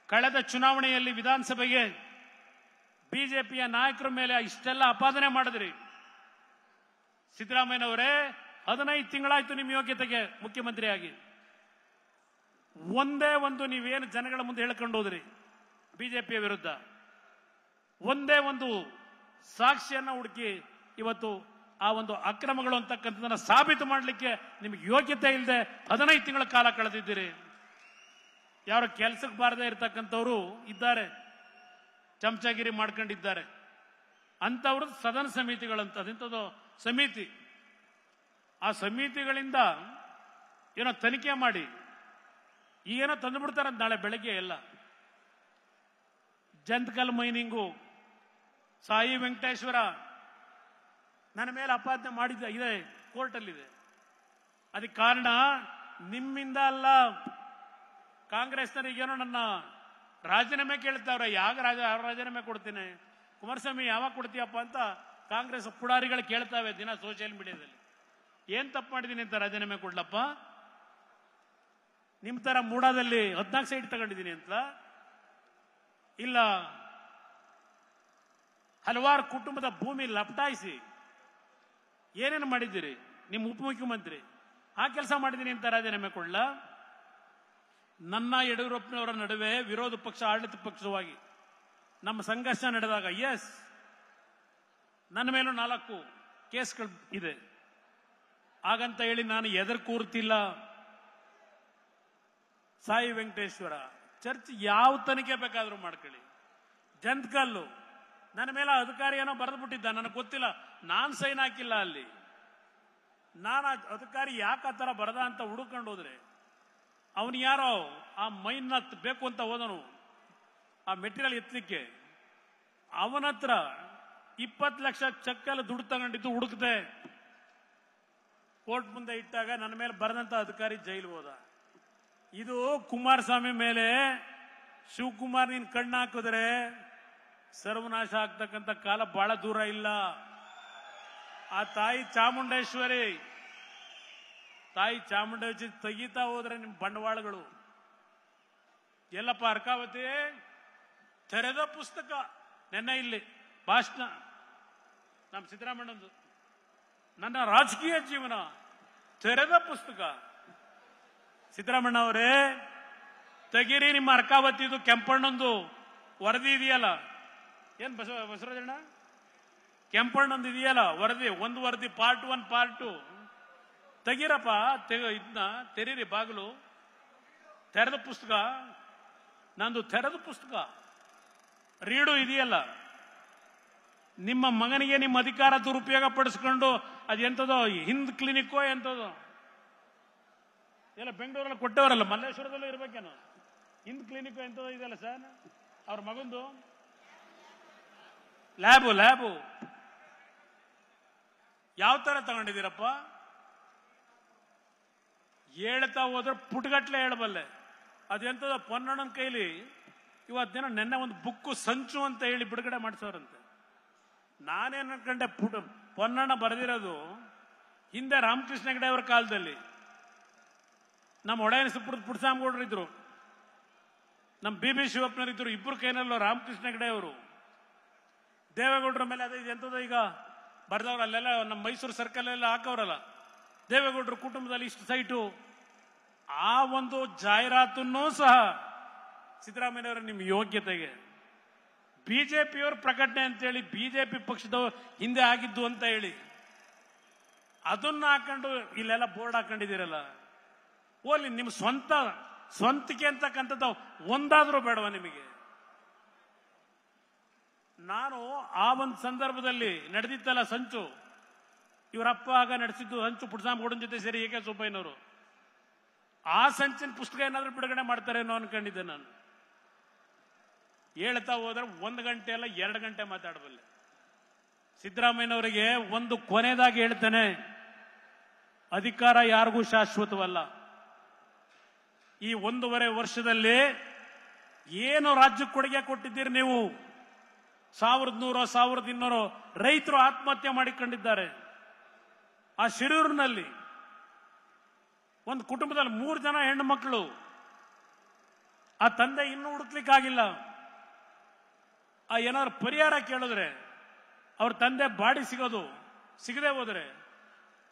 ಕಳೆದ ಚುನಾವಣೆಯಲ್ಲಿ ವಿಧಾನಸಭೆಗೆ ಬಿಜೆಪಿಯ ನಾಯಕರ ಮೇಲೆ ಇಷ್ಟೆಲ್ಲ ಅಪಾದನೆ ಮಾಡಿದ್ರಿ. ಸಿದ್ದರಾಮಯ್ಯನವರೇ, 15 ತಿಂಗಳಾಯ್ತು ನಿಮ್ಮ ಯೋಗ್ಯತೆಗೆ ಮುಖ್ಯಮಂತ್ರಿಯಾಗಿ. ಒಂದೇ ಒಂದು ನೀವೇನು ಜನಗಳ ಮುಂದೆ ಹೇಳ್ಕೊಂಡು ಹೋದ್ರಿ ಬಿಜೆಪಿಯ ವಿರುದ್ಧ, ಒಂದೇ ಒಂದು ಸಾಕ್ಷಿಯನ್ನ ಹುಡುಕಿ ಇವತ್ತು ಆ ಒಂದು ಅಕ್ರಮಗಳು ಅಂತಕ್ಕಂಥದನ್ನ ಸಾಬೀತು ಮಾಡಲಿಕ್ಕೆ ನಿಮಗೆ ಯೋಗ್ಯತೆ ಇಲ್ಲದೆ 15 ತಿಂಗಳ ಕಾಲ ಕಳೆದಿದ್ದೀರಿ. ಯಾರು ಕೆಲಸಕ್ಕೆ ಬಾರದೇ ಇರತಕ್ಕಂಥವ್ರು ಇದ್ದಾರೆ, ಚಮಚಾಗಿರಿ ಮಾಡ್ಕೊಂಡಿದ್ದಾರೆ. ಅಂತವ್ರ ಸದನ ಸಮಿತಿಗಳಂತ ಅದೆಂಥದ್ದು ಸಮಿತಿ, ಆ ಸಮಿತಿಗಳಿಂದ ಏನೋ ತನಿಖೆ ಮಾಡಿ ಈಗೇನೋ ತಂದುಬಿಡ್ತಾರಂತ ನಾಳೆ ಬೆಳಗ್ಗೆ. ಎಲ್ಲ ಜಂತಕಲ್ ಮೈನಿಂಗು, ಸಾಯಿ ವೆಂಕಟೇಶ್ವರ ನನ್ನ ಮೇಲೆ ಅಪಾದನೆ ಮಾಡಿದ್ದ ಇದೆ, ಕೋರ್ಟಲ್ಲಿದೆ. ಅದಕ್ಕೆ ಕಾರಣ ನಿಮ್ಮಿಂದ ಅಲ್ಲ, ಕಾಂಗ್ರೆಸ್ನವರಿಗೇನೋ ನನ್ನ ರಾಜೀನಾಮೆ ಕೇಳ್ತಾವ್ರೆ. ಯಾವ ರಾಜೀನಾಮೆ ಕೊಡ್ತೀನಿ, ಕುಮಾರಸ್ವಾಮಿ ಯಾವಾಗ ಕೊಡ್ತೀಯಪ್ಪ ಅಂತ ಕಾಂಗ್ರೆಸ್ ಪುಡಾರಿಗಳು ಕೇಳ್ತಾವೆ ದಿನ ಸೋಷಿಯಲ್ ಮೀಡಿಯಾದಲ್ಲಿ. ಏನ್ ತಪ್ಪು ಮಾಡಿದೀನಿ ಅಂತ ರಾಜೀನಾಮೆ ಕೊಡ್ಲಪ್ಪ? ನಿಮ್ ತರ ಮೂಡಾದಲ್ಲಿ 14 ಸೈಟ್ ತಗೊಂಡಿದ್ದೀನಿ ಅಂತ ಇಲ್ಲ, ಹಲವಾರು ಕುಟುಂಬದ ಭೂಮಿ ಲಪಟಾಯಿಸಿ ಏನೇನು ಮಾಡಿದ್ದೀರಿ ನಿಮ್ಮ ಉಪಮುಖ್ಯಮಂತ್ರಿ, ಆ ಕೆಲಸ ಮಾಡಿದ್ದೀನಿ ಅಂತ ರಾಜೀನಾಮೆ ಕೊಡ್ಲ? ನನ್ನ ಯಡಿಯೂರಪ್ಪನವರ ನಡುವೆ ವಿರೋಧ ಪಕ್ಷ ಆಡಳಿತ ಪಕ್ಷವಾಗಿ ನಮ್ಮ ಸಂಘರ್ಷ ನಡೆದಾಗ ಎಸ್, ನನ್ನ ಮೇಲೂ 4 ಕೇಸ್ಗಳು ಇದೆ. ಹಾಗಂತ ಹೇಳಿ ನಾನು ಎದುರು ಕೂರ್ತಿಲ್ಲ. ಸಾಯಿ ವೆಂಕಟೇಶ್ವರ ಚರ್ಚ್ ಯಾವ ತನಿಖೆ ಬೇಕಾದ್ರೂ ಮಾಡ್ಕೊಳ್ಳಿ. ಜಂತ್ಕಲ್ಲು ನನ್ನ ಮೇಲೆ ಅಧಿಕಾರಿ ಏನೋ ಬರೆದು ಬಿಟ್ಟಿದ್ದ, ನನಗೆ ಗೊತ್ತಿಲ್ಲ, ನಾನ್ ಸೈನ್ ಹಾಕಿಲ್ಲ ಅಲ್ಲಿ. ನಾನು ಅಧಿಕಾರಿ ಯಾಕೆ ಆ ತರ ಬರದ ಅಂತ ಹುಡುಕೊಂಡು ಹೋದ್ರೆ ಅವನು ಯಾರೋ ಆ ಮೈನ್ನ ಬೇಕು ಅಂತ ಹೋದನು ಆ ಮೆಟೀರಿಯಲ್ ಎತ್ತಲಿಕ್ಕೆ, ಅವನ ಹತ್ರ 20 ಲಕ್ಷ ಚೆಕ್ಕಲ್ಲಿ ದುಡ್ಡು ತಗೊಂಡಿದ್ದು ಹುಡುಕದೆ ಕೋರ್ಟ್ ಮುಂದೆ ಇಟ್ಟಾಗ ನನ್ನ ಮೇಲೆ ಬರೆದಂತ ಅಧಿಕಾರಿ ಜೈಲಿಗೆ ಹೋದ. ಇದು ಕುಮಾರಸ್ವಾಮಿ ಮೇಲೆ ಶಿವಕುಮಾರ್ ನೀನ್ ಕಣ್ಣು ಹಾಕಿದ್ರೆ ಸರ್ವನಾಶ ಆಗ್ತಕ್ಕಂಥ ಕಾಲ ಬಹಳ ದೂರ ಇಲ್ಲ. ಆ ತಾಯಿ ಚಾಮುಂಡೇಶ್ವರಿ ತೆಗೀತಾ ಹೋದ್ರೆ ನಿಮ್ ಬಂಡವಾಳಗಳು ಎಲ್ಲಪ್ಪ. ಅರ್ಕಾವತಿ ತೆರೆದ ಪುಸ್ತಕ. ನೆನ್ನೆ ಇಲ್ಲಿ ಭಾಷಣ ನಮ್ಮ ಸಿದ್ದರಾಮಣ್ಣಂದು, ನನ್ನ ರಾಜಕೀಯ ಜೀವನ ತೆರೆದ ಪುಸ್ತಕ. ಸಿದ್ದರಾಮಣ್ಣ ಅವರೇ ತೆಗೀರಿ ನಿಮ್ಮ ಅರ್ಕಾವತಿದು ಕೆಂಪಣ್ಣಂದು ವರದಿ ಇದೆಯಲ್ಲ, ಏನ್ ಬಸವರಾಜಣ್ಣ ಕೆಂಪಣ್ಣಂದು ಇದೆಯಲ್ಲ ವರದಿ, ಒಂದು ವರದಿ ಪಾರ್ಟ್ 1 ಪಾರ್ಟ್ 2 ತೆಗೀರಪ್ಪ. ಇದನ್ನ ತೆರೀರಿ, ಬಾಗಿಲು ತೆರೆದ ಪುಸ್ತಕ, ನಂದು ತೆರೆದ ಪುಸ್ತಕ ರೀಡು ಇದೆಯಲ್ಲ. ನಿಮ್ಮ ಮಗನಿಗೆ ನಿಮ್ಮ ಅಧಿಕಾರ ದುರುಪಯೋಗ ಪಡಿಸ್ಕೊಂಡು ಅದೆಂತದೋ ಹಿಂದ್ ಕ್ಲಿನಿಕ್ಕೋ ಎಂತದೋ ಎಲ್ಲ ಬೆಂಗಳೂರಲ್ಲಿ ಕೊಟ್ಟವರಲ್ಲ, ಮಲ್ಲೇಶ್ವರದಲ್ಲೂ ಇರ್ಬೇಕೇನೋ ಹಿಂದ್ ಕ್ಲಿನಿಕ್ ಎಂತದೋ ಇದೆಯಲ್ಲ ಸರ್, ಅವ್ರ ಮಗಂದು ಲ್ಯಾಬು ಯಾವ ತರ ತಗೊಂಡಿದ್ದೀರಪ್ಪ? ಹೇಳ್ತಾ ಹೋದ್ರೆ ಪುಟ್ಗಟ್ಲೆ ಹೇಳಬಲ್ಲೆ. ಅದೆಂತದ ಪೊನ್ನಣ್ಣನ ಕೈಲಿ ಇವತ್ತಿನ ನೆನ್ನೆ ಒಂದು ಬುಕ್ಕು ಸಂಚು ಅಂತ ಹೇಳಿ ಬಿಡುಗಡೆ ಮಾಡಿಸೋರಂತೆ. ನಾನೇನ್ ಅನ್ಕೊಂಡೆ, ಪೊನ್ನಣ್ಣ ಬರೆದಿರೋದು ಹಿಂದೆ ರಾಮಕೃಷ್ಣ ಹೆಗಡೆ ಅವರ ಕಾಲದಲ್ಲಿ ನಮ್ಮ ಒಡೆಯನ ಸುಪ್ರದ ಪುಟ್ಸಾಮಗೌಡರು ಇದ್ರು, ನಮ್ಮ ಬಿ ಶಿವಪ್ಪನವರಿದ್ರು, ಇಬ್ರು ಕೈನಲ್ಲೂ ರಾಮಕೃಷ್ಣ ಹೆಗಡೆ ಅವರು ದೇವೇಗೌಡರ ಮೇಲೆ ಅದೇ ಎಂತದ ಈಗ ಬರ್ದವ್ರು ಅಲ್ಲೆಲ್ಲ ನಮ್ಮ ಮೈಸೂರು ಸರ್ಕಲ್ ಎಲ್ಲ ಹಾಕವ್ರಲ್ಲ, ದೇವೇಗೌಡರ ಕುಟುಂಬದಲ್ಲಿ ಇಷ್ಟು ಸೈಟು. ಆ ಒಂದು ಜಾಹೀರಾತನ್ನೂ ಸಹ ಸಿದ್ದರಾಮಯ್ಯನವರ ನಿಮ್ಮ ಯೋಗ್ಯತೆಗೆ ಬಿಜೆಪಿಯವ್ರ ಪ್ರಕಟಣೆ ಅಂತೇಳಿ ಬಿಜೆಪಿ ಪಕ್ಷದ ಹಿಂದೆ ಆಗಿದ್ದು ಅಂತ ಹೇಳಿ ಅದನ್ನ ಹಾಕೊಂಡು ಇಲ್ಲೆಲ್ಲ ಬೋರ್ಡ್ ಹಾಕೊಂಡಿದ್ದೀರಲ್ಲ. ಓಲಿ ನಿಮ್ಮ ಸ್ವಂತಿಕೆ ಅಂತಕ್ಕಂಥದ್ದು ಒಂದಾದ್ರೂ ಬೇಡವಾ ನಿಮಗೆ? ನಾನು ಆ ಒಂದು ಸಂದರ್ಭದಲ್ಲಿ ನಡೆದಿತ್ತಲ್ಲ ಸಂಚು, ಇವರಪ್ಪ ಆಗ ನಡೆಸಿದ್ದು ಸಂಚು ಪುಟ್ಸಾಮಗೌಡನ ಜೊತೆ ಸೇರಿ ಎ ಕೆ ಸುಬ್ಬಯ್ಯನವರು, ಆ ಸಂಚಿನ ಪುಸ್ತಕ ಏನಾದ್ರೂ ಬಿಡುಗಡೆ ಮಾಡ್ತಾರೇನೋ ಅನ್ಕೊಂಡಿದ್ದೆ ನಾನು. ಹೇಳ್ತಾ ಹೋದ್ರೆ 1 ಗಂಟೆ ಅಲ್ಲ 2 ಗಂಟೆ ಮಾತಾಡಬಲ್ಲೆ. ಸಿದ್ದರಾಮಯ್ಯನವರಿಗೆ ಒಂದು ಕೊನೆಯದಾಗಿ ಹೇಳ್ತೇನೆ, ಅಧಿಕಾರ ಯಾರಿಗೂ ಶಾಶ್ವತವಲ್ಲ. ಈ 1.5 ವರ್ಷದಲ್ಲಿ ಏನು ರಾಜ್ಯಕ್ಕೆ ಕೊಡುಗೆ ಕೊಟ್ಟಿದ್ದೀರಿ ನೀವು? 1100 1200 ರೈತರು ಆತ್ಮಹತ್ಯೆ ಮಾಡಿಕೊಂಡಿದ್ದಾರೆ. ಆ ಶಿರೂರಿನಲ್ಲಿ ಒಂದು ಕುಟುಂಬದಲ್ಲಿ 3 ಜನ ಹೆಣ್ಣು ಮಕ್ಕಳು, ಆ ತಂದೆ ಇನ್ನೂ ಹುಡುಕ್ಲಿಕ್ಕಾಗಿಲ್ಲ. ಆ ಏನಾದ್ರು ಪರಿಹಾರ ಕೇಳಿದ್ರೆ ಅವ್ರ ತಂದೆ ಬಾಡಿ ಸಿಗದೆ ಹೋದ್ರೆ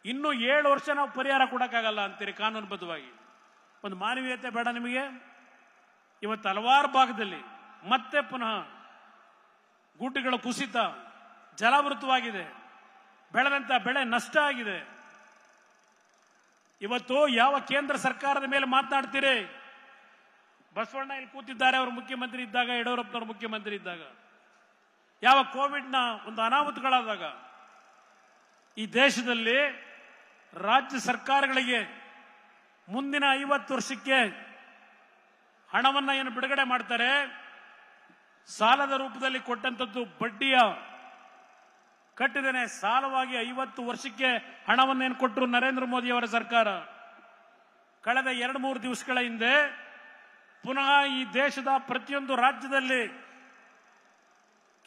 ಇನ್ನೂ 7 ವರ್ಷ ನಾವು ಪರಿಹಾರ ಕೊಡಕ್ಕಾಗಲ್ಲ ಅಂತೀರಿ ಕಾನೂನುಬದ್ಧವಾಗಿ. ಒಂದು ಮಾನವೀಯತೆ ಬೇಡ ನಿಮಗೆ? ಇವತ್ತು ಹಲವಾರು ಭಾಗದಲ್ಲಿ ಮತ್ತೆ ಪುನಃ ಗುಡ್ಡಗಳ ಕುಸಿತ, ಜಲಾವೃತವಾಗಿದೆ, ಬೆಳೆದಂತ ಬೆಳೆ ನಷ್ಟ ಆಗಿದೆ. ಇವತ್ತು ಯಾವ ಕೇಂದ್ರ ಸರ್ಕಾರದ ಮೇಲೆ ಮಾತನಾಡ್ತೀರಿ? ಬಸವಣ್ಣ ಇಲ್ಲಿ ಕೂತಿದ್ದಾರೆ, ಅವರು ಮುಖ್ಯಮಂತ್ರಿ ಇದ್ದಾಗ, ಯಡಿಯೂರಪ್ಪನವರು ಮುಖ್ಯಮಂತ್ರಿ ಇದ್ದಾಗ, ಯಾವ ಕೋವಿಡ್ನ ಒಂದು ಅನಾಹುತಗಳಾದಾಗ ಈ ದೇಶದಲ್ಲಿ ರಾಜ್ಯ ಸರ್ಕಾರಗಳಿಗೆ ಮುಂದಿನ 50 ವರ್ಷಕ್ಕೆ ಹಣವನ್ನ ಏನು ಬಿಡುಗಡೆ ಮಾಡ್ತಾರೆ, ಸಾಲದ ರೂಪದಲ್ಲಿ ಕೊಟ್ಟಂತದ್ದು ಬಡ್ಡಿಯ ಕಟ್ಟಿದ್ದೇನೆ ಸಾಲವಾಗಿ 50 ವರ್ಷಕ್ಕೆ ಹಣವನ್ನೇನು ಕೊಟ್ಟರು ನರೇಂದ್ರ ಮೋದಿ ಅವರ ಸರ್ಕಾರ. ಕಳೆದ 2-3 ದಿವಸಗಳ ಹಿಂದೆ ಪುನಃ ಈ ದೇಶದ ಪ್ರತಿಯೊಂದು ರಾಜ್ಯದಲ್ಲಿ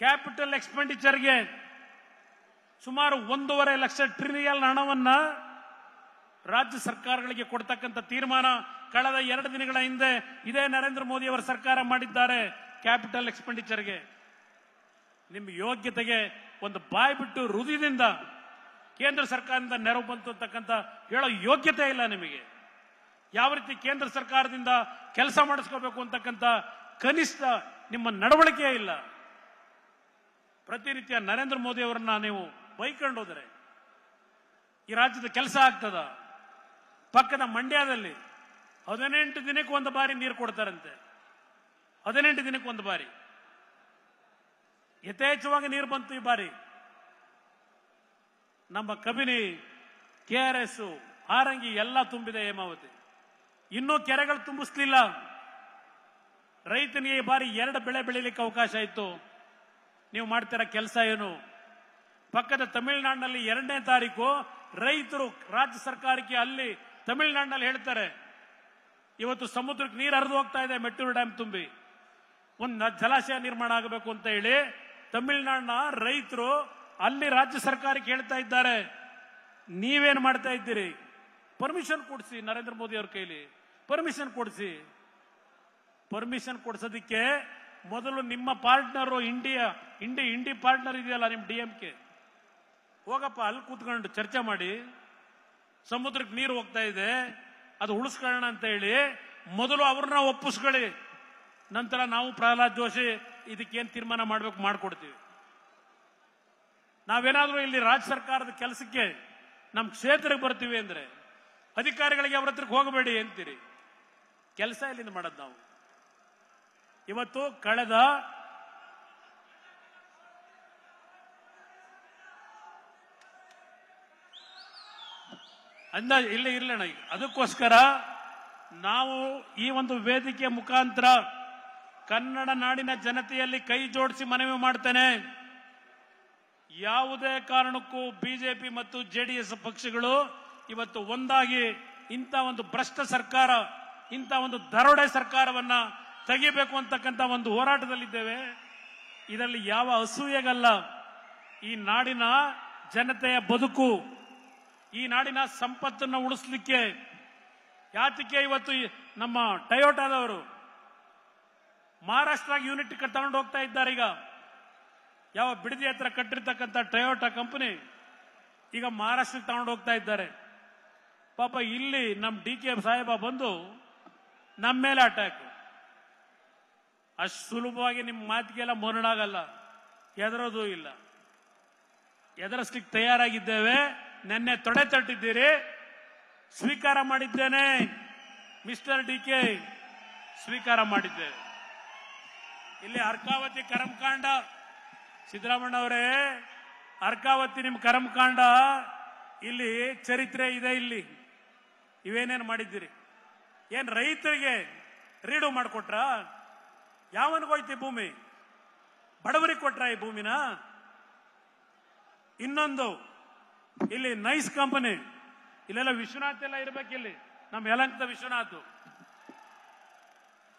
ಕ್ಯಾಪಿಟಲ್ ಎಕ್ಸ್ಪೆಂಡಿಚರ್ಗೆ ಸುಮಾರು 1.5 ಲಕ್ಷ ಟ್ರಿಲಿಯನ್ ಹಣವನ್ನ ರಾಜ್ಯ ಸರ್ಕಾರಗಳಿಗೆ ಕೊಡ್ತಕ್ಕಂಥ ತೀರ್ಮಾನ ಕಳೆದ 2 ದಿನಗಳ ಹಿಂದೆ ಇದೇ ನರೇಂದ್ರ ಮೋದಿ ಅವರ ಸರ್ಕಾರ ಮಾಡಿದ್ದಾರೆ. ಕ್ಯಾಪಿಟಲ್ ಎಕ್ಸ್ಪೆಂಡಿಚರ್ಗೆ ನಿಮ್ಮ ಯೋಗ್ಯತೆಗೆ ಒಂದು ಬಾಯಿ ಬಿಟ್ಟು ಹೃದಯದಿಂದ ಕೇಂದ್ರ ಸರ್ಕಾರದಿಂದ ನೆರವು ಬಂತು ಅಂತಕ್ಕಂಥ ಹೇಳೋ ಯೋಗ್ಯತೆ ಇಲ್ಲ ನಿಮಗೆ. ಯಾವ ರೀತಿ ಕೇಂದ್ರ ಸರ್ಕಾರದಿಂದ ಕೆಲಸ ಮಾಡಿಸ್ಕೋಬೇಕು ಅಂತಕ್ಕಂಥ ಕನಿಷ್ಠ ನಿಮ್ಮ ನಡವಳಿಕೆ ಇಲ್ಲ. ಪ್ರತಿನಿತ್ಯ ನರೇಂದ್ರ ಮೋದಿ ಅವರನ್ನ ನೀವು ಬೈಕೊಂಡು ಹೋದರೆ ಈ ರಾಜ್ಯದ ಕೆಲಸ ಆಗ್ತದ? ಪಕ್ಕದ ಮಂಡ್ಯದಲ್ಲಿ 18 ದಿನಕ್ಕೆ ಒಂದು ಬಾರಿ ನೀರು ಕೊಡ್ತಾರಂತೆ. 18 ದಿನಕ್ಕೆ ಒಂದು ಬಾರಿ ಯಥೇಚ್ಛವಾಗಿ ನೀರು ಬಂತು. ಈ ಬಾರಿ ನಮ್ಮ ಕಬಿನಿ, KRS, ಹಾರಂಗಿ ಎಲ್ಲ ತುಂಬಿದೆ ಹೇಮಾವತಿ. ಇನ್ನೂ ಕೆರೆಗಳು ತುಂಬಿಸ್ಲಿಲ್ಲ. ರೈತನಿಗೆ ಈ ಬಾರಿ 2 ಬೆಳೆ ಬೆಳೀಲಿಕ್ಕೆ ಅವಕಾಶ ಇತ್ತು. ನೀವು ಮಾಡ್ತಿರೋ ಕೆಲಸ ಏನು? ಪಕ್ಕದ ತಮಿಳುನಾಡಿನಲ್ಲಿ 2ನೇ ತಾರೀಕು ರೈತರು ರಾಜ್ಯ ಸರ್ಕಾರಕ್ಕೆ ಅಲ್ಲಿ ತಮಿಳುನಾಡಿನಲ್ಲಿ ಹೇಳ್ತಾರೆ, ಇವತ್ತು ಸಮುದ್ರಕ್ಕೆ ನೀರು ಹರಿದು ಹೋಗ್ತಾ ಇದೆ, ಮೆಟ್ಟೂರು ಡ್ಯಾಮ್ ತುಂಬಿ ಒಂದು ಜಲಾಶಯ ನಿರ್ಮಾಣ ಆಗಬೇಕು ಅಂತ ಹೇಳಿ ತಮಿಳುನಾಡಿನ ರೈತರು ಅಲ್ಲಿ ರಾಜ್ಯ ಸರ್ಕಾರಕ್ಕೆ ಹೇಳ್ತಾ ಇದ್ದಾರೆ. ನೀವೇನ್ ಮಾಡ್ತಾ ಇದ್ದೀರಿ? ಪರ್ಮಿಷನ್ ಕೊಡಿಸಿ, ನರೇಂದ್ರ ಮೋದಿ ಅವ್ರ ಕೈಲಿ ಪರ್ಮಿಷನ್ ಕೊಡಿಸಿ. ಪರ್ಮಿಷನ್ ಕೊಡಿಸೋದಕ್ಕೆ ಮೊದಲು ನಿಮ್ಮ ಪಾರ್ಟ್ನರು ಇಂಡಿ ಪಾರ್ಟ್ನರ್ ಇದೆಯಲ್ಲ ನಿಮ್ DMK, ಹೋಗಪ್ಪ ಅಲ್ಲಿ ಕೂತ್ಕೊಂಡು ಚರ್ಚೆ ಮಾಡಿ. ಸಮುದ್ರಕ್ಕೆ ನೀರು ಹೋಗ್ತಾ ಇದೆ, ಅದು ಉಳಿಸ್ಕೊಳ್ಳೋಣ ಅಂತ ಹೇಳಿ ಮೊದಲು ಅವ್ರನ್ನ ಒಪ್ಪಿಸ್ಕೊಳ್ಳಿ. ನಂತರ ನಾವು ಪ್ರಹ್ಲಾದ್ ಜೋಶಿ ಇದಕ್ಕೇನು ತೀರ್ಮಾನ ಮಾಡ್ಬೇಕು ಮಾಡ್ಕೊಡ್ತೀವಿ. ನಾವೇನಾದ್ರೂ ಇಲ್ಲಿ ರಾಜ್ಯ ಸರ್ಕಾರದ ಕೆಲಸಕ್ಕೆ ನಮ್ಮ ಕ್ಷೇತ್ರಕ್ಕೆ ಬರ್ತೀವಿ ಅಂದ್ರೆ ಅಧಿಕಾರಿಗಳಿಗೆ ಅವ್ರ ಹತ್ರಕ್ಕೆ ಹೋಗಬೇಡಿ ಅಂತೀರಿ. ಕೆಲಸ ಎಲ್ಲಿಂದ ಮಾಡೋದು ನಾವು? ಇವತ್ತು ಕಳೆದ ಇಲ್ಲೇ ಇರ್ಲಣ್ಣ. ಅದಕ್ಕೋಸ್ಕರ ನಾವು ಈ ಒಂದು ವೇದಿಕೆ ಮುಖಾಂತರ ಕನ್ನಡ ನಾಡಿನ ಜನತೆಯಲ್ಲಿ ಕೈ ಜೋಡಿಸಿ ಮನವಿ ಮಾಡ್ತೇನೆ. ಯಾವುದೇ ಕಾರಣಕ್ಕೂ ಬಿಜೆಪಿ ಮತ್ತು JDS ಪಕ್ಷಗಳು ಇವತ್ತು ಒಂದಾಗಿ ಇಂಥ ಒಂದು ಭ್ರಷ್ಟ ಸರ್ಕಾರ, ಇಂಥ ಒಂದು ದರೋಡೆ ಸರ್ಕಾರವನ್ನ ತೆಗಿಬೇಕು ಅಂತಕ್ಕಂಥ ಒಂದು ಹೋರಾಟದಲ್ಲಿದ್ದೇವೆ. ಇದರಲ್ಲಿ ಯಾವ ಅಸೂಯೆಗಲ್ಲ. ಈ ನಾಡಿನ ಜನತೆಯ ಬದುಕು, ಈ ನಾಡಿನ ಸಂಪತ್ತನ್ನು ಉಳಿಸಲಿಕ್ಕೆ ಯಾತಕ್ಕೆ ಇವತ್ತು ನಮ್ಮ ಟೊಯೋಟಾದವರು ಮಹಾರಾಷ್ಟ್ರ ಯೂನಿಟ್ ತಗೊಂಡು ಹೋಗ್ತಾ ಇದ್ದಾರೆ. ಈಗ ಯಾವ ಬಿಡದಿ ಹತ್ರ ಕಟ್ಟಿರ್ತಕ್ಕಂಥ ಟೊಯೋಟಾ ಕಂಪನಿ ಈಗ ಮಹಾರಾಷ್ಟ್ರಕ್ಕೆ ತಗೊಂಡು ಹೋಗ್ತಾ ಇದ್ದಾರೆ. ಪಾಪ ಇಲ್ಲಿ ನಮ್ಮ DK ಸಾಹೇಬ ಬಂದು ನಮ್ಮ ಮೇಲೆ ಅಟ್ಯಾಕ್. ಅಷ್ಟು ಸುಲಭವಾಗಿ ನಿಮ್ಮ ಮಾತಿಗೆಲ್ಲ ಮರಳಾಗಲ್ಲ, ಎದರೋದು ಇಲ್ಲ. ಎದುರಿಸ್ಲಿಕ್ಕೆ ತಯಾರಾಗಿದ್ದೇವೆ. ನೆನ್ನೆ ತೊಡೆ ತಟ್ಟಿದ್ದೀರಿ, ಸ್ವೀಕಾರ ಮಾಡಿದ್ದೇನೆ. ಮಿಸ್ಟರ್ DK ಸ್ವೀಕಾರ ಮಾಡಿದ್ದೇವೆ. ಇಲ್ಲಿ ಅರ್ಕಾವತಿ ಕರ್ಮಕಾಂಡ, ಸಿದ್ದರಾಮಣ್ಣ ಅವರೇ, ಅರ್ಕಾವತಿ ನಿಮ್ಮ ಕರ್ಮಕಾಂಡ ಇಲ್ಲಿ ಚರಿತ್ರೆ ಇದೆ. ಇಲ್ಲಿ ಇವೇನೇನು ಮಾಡಿದ್ದೀರಿ? ಏನ್ ರೈತರಿಗೆ ರೀಡು ಮಾಡಿಕೊಟ್ರ? ಯಾವನಿಗೋಯ್ತು ಭೂಮಿ? ಬಡವರಿಗೆ ಕೊಟ್ರ ಈ ಭೂಮಿನ? ಇನ್ನೊಂದು ಇಲ್ಲಿ ನೈಸ್ ಕಂಪನಿ, ಇಲ್ಲೆಲ್ಲ ವಿಶ್ವನಾಥ್ ಎಲ್ಲ ಇರ್ಬೇಕಿಲ್ಲಿ, ನಮ್ಮ ಯಲಂಕದ ವಿಶ್ವನಾಥ್.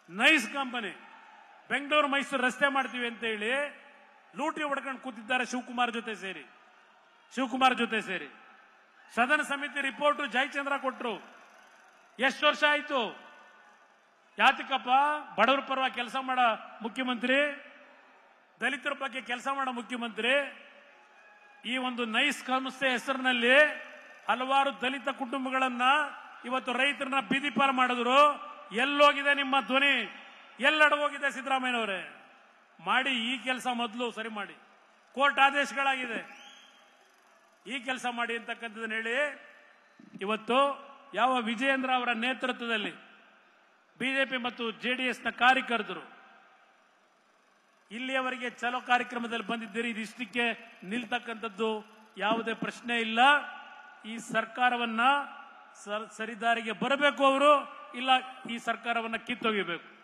ನೈಸ್ ಕಂಪನಿ ಬೆಂಗಳೂರು ಮೈಸೂರು ರಸ್ತೆ ಮಾಡ್ತೀವಿ ಅಂತ ಹೇಳಿ ಲೂಟಿ ಹೊಡ್ಕೊಂಡು ಕೂತಿದ್ದಾರೆ ಶಿವಕುಮಾರ್ ಜೊತೆ ಸೇರಿ. ಸದನ ಸಮಿತಿ ರಿಪೋರ್ಟ್ ಜಯಚಂದ್ರ ಕೊಟ್ರು. ಎಷ್ಟು ವರ್ಷ ಆಯ್ತು? ಯಾತಕಪ್ಪ? ಬಡವರ ಪರವಾಗಿ ಕೆಲಸ ಮಾಡ ಮುಖ್ಯಮಂತ್ರಿ, ದಲಿತರ ಬಗ್ಗೆ ಕೆಲಸ ಮಾಡೋ ಮುಖ್ಯಮಂತ್ರಿ, ಈ ಒಂದು ನೈಸ್ ಸಂಸ್ಥೆ ಹೆಸರಿನಲ್ಲಿ ಹಲವಾರು ದಲಿತ ಕುಟುಂಬಗಳನ್ನ ಇವತ್ತು ರೈತರನ್ನ ಬೀದಿ ಪಾಲು ಮಾಡಿದ್ರು. ಎಲ್ಲೋಗಿದೆ ನಿಮ್ಮ ಧ್ವನಿ? ಎಲ್ಲೆಡಗೋಗಿದೆ ಸಿದ್ದರಾಮಯ್ಯನವರೇ? ಮಾಡಿ ಈ ಕೆಲಸ ಮೊದಲು ಸರಿ ಮಾಡಿ. ಕೋರ್ಟ್ ಆದೇಶಗಳಾಗಿದೆ, ಈ ಕೆಲಸ ಮಾಡಿ ಅಂತಕ್ಕಂಥದ್ದನ್ನು ಹೇಳಿ ಇವತ್ತು ಯಾವ ವಿಜಯೇಂದ್ರ ಅವರ ನೇತೃತ್ವದಲ್ಲಿ ಬಿಜೆಪಿ ಮತ್ತು JDSನ ಕಾರ್ಯಕರ್ತರು ಇಲ್ಲಿಯವರೆಗೆ ಚಲೋ ಕಾರ್ಯಕ್ರಮದಲ್ಲಿ ಬಂದಿದ್ದೀರಿ. ಇದಿಷ್ಟಕ್ಕೆ ನಿಲ್ತಕ್ಕಂಥದ್ದು ಯಾವುದೇ ಪ್ರಶ್ನೆ ಇಲ್ಲ. ಈ ಸರ್ಕಾರವನ್ನ ಸರಿದಾರಿಗೆ ಬರಬೇಕು ಅವರು, ಇಲ್ಲ ಈ ಸರ್ಕಾರವನ್ನ ಕಿತ್ತೊಗಿಬೇಕು.